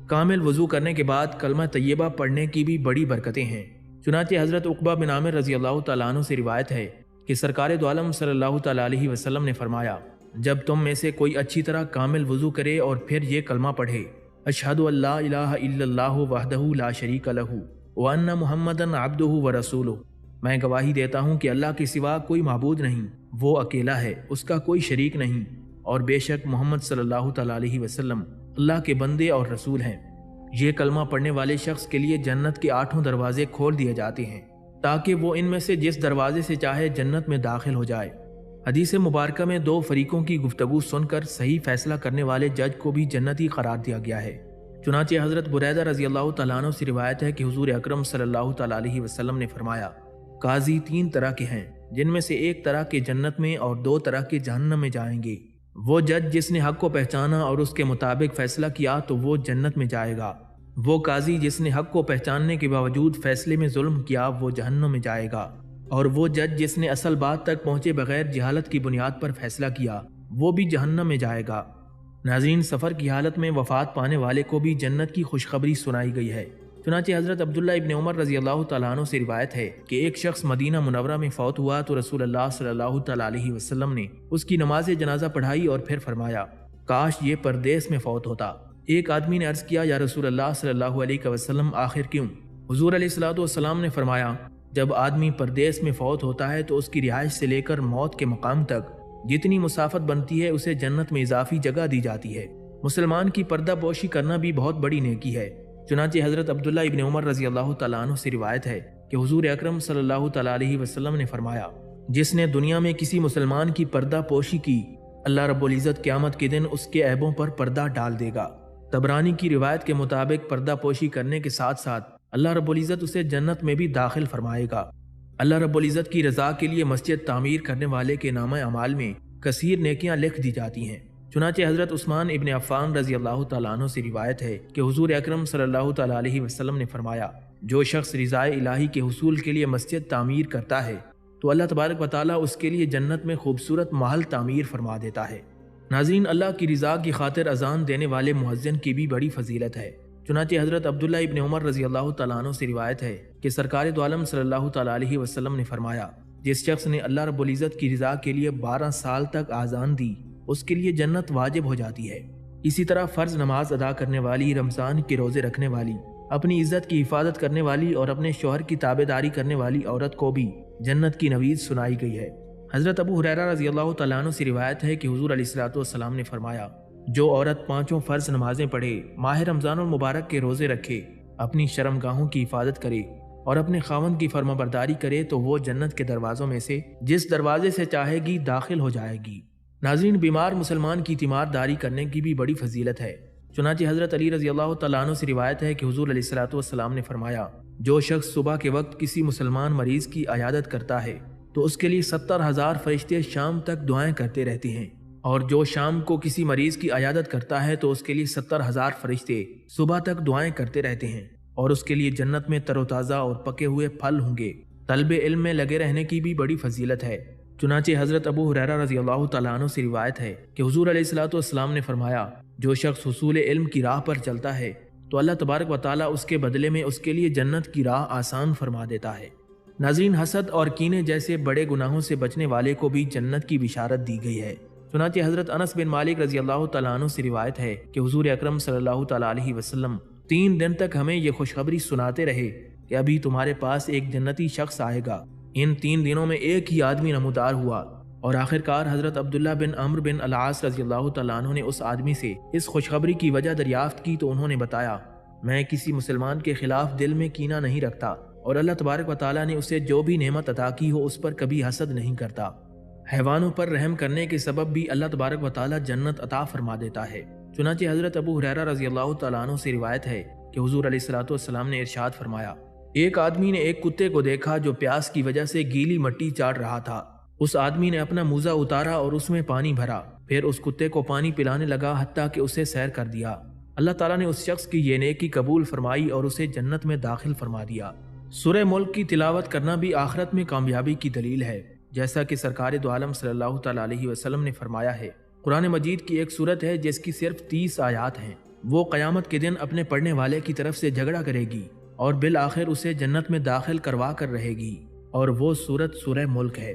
کامل وضو کرنے کے بعد کلمہ طیبہ پڑھنے کی بھی بڑی برکتیں ہیں۔ چنانچہ حضرت عقبہ بن عامر رضی اللہ تعالیٰ عنہ سے روایت ہے کہ سرکار دو عالم صلی اللہ تعالیٰ علیہ وسلم نے فرمایا، جب تم میں سے کوئی اچھی طرح کامل وضو کرے اور پھر یہ کلمہ پڑھے، اشہد ان لا الہ الا اللہ وحدہ لا شریک لہ وان محمدًا عبدہ ورسولہ، میں گواہی دیتا ہوں کہ اللہ کے سوا کوئی معبود نہیں، وہ اکیلا ہے، اس کا کوئی شریک نہیں، اور بے شک محمد صلی اللہ تعالیٰ علیہ وسلم اللہ کے بندے اور رسول ہیں۔ یہ کلمہ پڑھنے والے شخص کے لیے جنت کے 8 دروازے کھول دیے جاتے ہیں تاکہ وہ ان میں سے جس دروازے سے چاہے جنت میں داخل ہو جائے۔ حدیث مبارکہ میں 2 فریقوں کی گفتگو سن کر صحیح فیصلہ کرنے والے جج کو بھی جنتی قرار دیا گیا ہے۔ چنانچہ حضرت بریدہ رضی اللہ تعالیٰ عنہ سے روایت ہے کہ حضور اکرم صلی اللہ تعالیٰ علیہ وسلم نے فرمایا، قاضی 3 طرح کے ہیں، جن میں سے 1 طرح کے جنت میں اور 2 طرح کے جہنم میں جائیں گے۔ وہ جج جس نے حق کو پہچانا اور اس کے مطابق فیصلہ کیا تو وہ جنت میں جائے گا، وہ قاضی جس نے حق کو پہچاننے کے باوجود فیصلے میں ظلم کیا وہ جہنم میں جائے گا، اور وہ جج جس نے اصل بات تک پہنچے بغیر جہالت کی بنیاد پر فیصلہ کیا وہ بھی جہنم میں جائے گا۔ ناظرین، سفر کی حالت میں وفات پانے والے کو بھی جنت کی خوشخبری سنائی گئی ہے۔ چنانچہ حضرت عبداللہ ابن عمر رضی اللہ تعالیٰ عنہ سے روایت ہے کہ ایک شخص مدینہ منورہ میں فوت ہوا تو رسول اللہ صلی اللہ تعالیٰ علیہ وسلم نے اس کی نماز جنازہ پڑھائی اور پھر فرمایا، کاش یہ پردیس میں فوت ہوتا۔ ایک آدمی نے عرض کیا، یا رسول اللہ صلی اللہ علیہ وسلم، آخر کیوں؟ حضور علیہ الصلوۃ والسلام نے فرمایا، جب آدمی پردیس میں فوت ہوتا ہے تو اس کی رہائش سے لے کر موت کے مقام تک جتنی مسافت بنتی ہے اسے جنت میں اضافی جگہ دی جاتی ہے۔ مسلمان کی پردہ پوشی کرنا بھی بہت بڑی نیکی ہے۔ چنانچہ حضرت عبداللہ ابن عمر رضی اللہ تعالیٰ عنہ سے روایت ہے کہ حضور اکرم صلی اللہ تعالیٰ علیہ وسلم نے فرمایا، جس نے دنیا میں کسی مسلمان کی پردہ پوشی کی، اللہ رب العزت قیامت کے دن اس کے عیبوں پر پردہ ڈال دے گا۔ طبرانی کی روایت کے مطابق پردہ پوشی کرنے کے ساتھ ساتھ اللہ رب العزت اسے جنت میں بھی داخل فرمائے گا۔ اللہ رب العزت کی رضا کے لیے مسجد تعمیر کرنے والے کے نامہ اعمال میں کثیر نیکیاں لکھ دی جاتی ہیں۔ چنانچہ حضرت عثمان ابن عفان رضی اللہ تعالیٰ عنہ سے روایت ہے کہ حضور اکرم صلی اللہ تعالیٰ علیہ وسلم نے فرمایا، جو شخص رضائے الہی کے حصول کے لیے مسجد تعمیر کرتا ہے تو اللہ تبارک و تعالیٰ اس کے لیے جنت میں خوبصورت محل تعمیر فرما دیتا ہے۔ ناظرین، اللہ کی رضا کی خاطر اذان دینے والے مؤذن کی بھی بڑی فضیلت ہے۔ چنانچہ حضرت عبداللہ ابن عمر رضی اللہ تعالیٰ عنہ سے روایت ہے کہ سرکار دو عالم صلی اللہ تعالیٰ علیہ وسلم نے فرمایا، جس شخص نے اللہ رب العزت کی رضا کے لیے 12 سال تک اذان دی اس کے لیے جنت واجب ہو جاتی ہے۔ اسی طرح فرض نماز ادا کرنے والی، رمضان کے روزے رکھنے والی، اپنی عزت کی حفاظت کرنے والی اور اپنے شوہر کی تابعداری کرنے والی عورت کو بھی جنت کی نوید سنائی گئی ہے۔ حضرت ابو ہریرہ رضی اللہ تعالیٰ عنہ سے روایت ہے کہ حضور علیہ الصلوۃ والسلام نے فرمایا، جو عورت 5 فرض نمازیں پڑھے، ماہ رمضان المبارک کے روزے رکھے، اپنی شرمگاہوں کی حفاظت کرے اور اپنے خاوند کی فرمانبرداری کرے تو وہ جنت کے دروازوں میں سے جس دروازے سے چاہے گی داخل ہو جائے گی۔ ناظرین، بیمار مسلمان کی تیمارداری کرنے کی بھی بڑی فضیلت ہے۔ چنانچہ حضرت علی رضی اللہ تعالیٰ عنہ سے روایت ہے کہ حضور علیہ الصلوۃ والسلام نے فرمایا، جو شخص صبح کے وقت کسی مسلمان مریض کی عیادت کرتا ہے تو اس کے لیے 70,000 فرشتے شام تک دعائیں کرتے رہتے ہیں، اور جو شام کو کسی مریض کی عیادت کرتا ہے تو اس کے لیے 70,000 فرشتے صبح تک دعائیں کرتے رہتے ہیں، اور اس کے لیے جنت میں تر و تازہ اور پکے ہوئے پھل ہوں گے۔ طلب علم میں لگے رہنے کی بھی بڑی فضیلت ہے۔ چنانچہ حضرت ابو ہریرہ رضی اللہ تعالیٰ عنہ سے روایت ہے کہ حضور علیہ الصلوۃ والسلام نے فرمایا، جو شخص حصول علم کی راہ پر چلتا ہے تو اللہ تبارک و تعالیٰ اس کے بدلے میں اس کے لیے جنت کی راہ آسان فرما دیتا ہے۔ ناظرین، حسد اور کینے جیسے بڑے گناہوں سے بچنے والے کو بھی جنت کی بشارت دی گئی ہے۔ چنانچہ حضرت انس بن مالک رضی اللہ تعالیٰ عنہ سے روایت ہے کہ حضور اکرم صلی اللہ تعالیٰ علیہ وسلم 3 دن تک ہمیں یہ خوشخبری سناتے رہے کہ ابھی تمہارے پاس ایک جنتی شخص آئے گا۔ ان 3 دنوں میں ایک ہی آدمی نمودار ہوا، اور آخرکار حضرت عبداللہ بن عمرو بن العاص رضی اللہ تعالیٰ عنہ نے اس آدمی سے اس خوشخبری کی وجہ دریافت کی تو انہوں نے بتایا، میں کسی مسلمان کے خلاف دل میں کینہ نہیں رکھتا، اور اللہ تبارک و تعالیٰ نے اسے جو بھی نعمت عطا کی ہو اس پر کبھی حسد نہیں کرتا۔ حیوانوں پر رحم کرنے کے سبب بھی اللہ تبارک و تعالیٰ جنت عطا فرما دیتا ہے۔ چنانچہ حضرت ابو ہریرہ رضی اللہ تعالیٰ عنہ سے روایت ہے کہ حضور علیہ الصلوۃ والسلام نے ارشاد فرمایا، ایک آدمی نے ایک کتے کو دیکھا جو پیاس کی وجہ سے گیلی مٹی چاٹ رہا تھا۔ اس آدمی نے اپنا موزہ اتارا اور اس میں پانی بھرا، پھر اس کتے کو پانی پلانے لگا حتیٰ کہ اسے سیر کر دیا۔ اللہ تعالیٰ نے اس شخص کی یہ نیکی قبول فرمائی اور اسے جنت میں داخل فرما دیا۔ سورہ ملک کی تلاوت کرنا بھی آخرت میں کامیابی کی دلیل ہے، جیسا کہ سرکار دو عالم صلی اللہ تعالیٰ علیہ وسلم نے فرمایا ہے۔ قرآن مجید کی ایک سورت ہے جس کی صرف 30 آیات ہیں، وہ قیامت کے دن اپنے پڑھنے والے کی طرف سے جھگڑا کرے گی اور بالآخر اسے جنت میں داخل کروا کر رہے گی، اور وہ سورت سورہ ملک ہے۔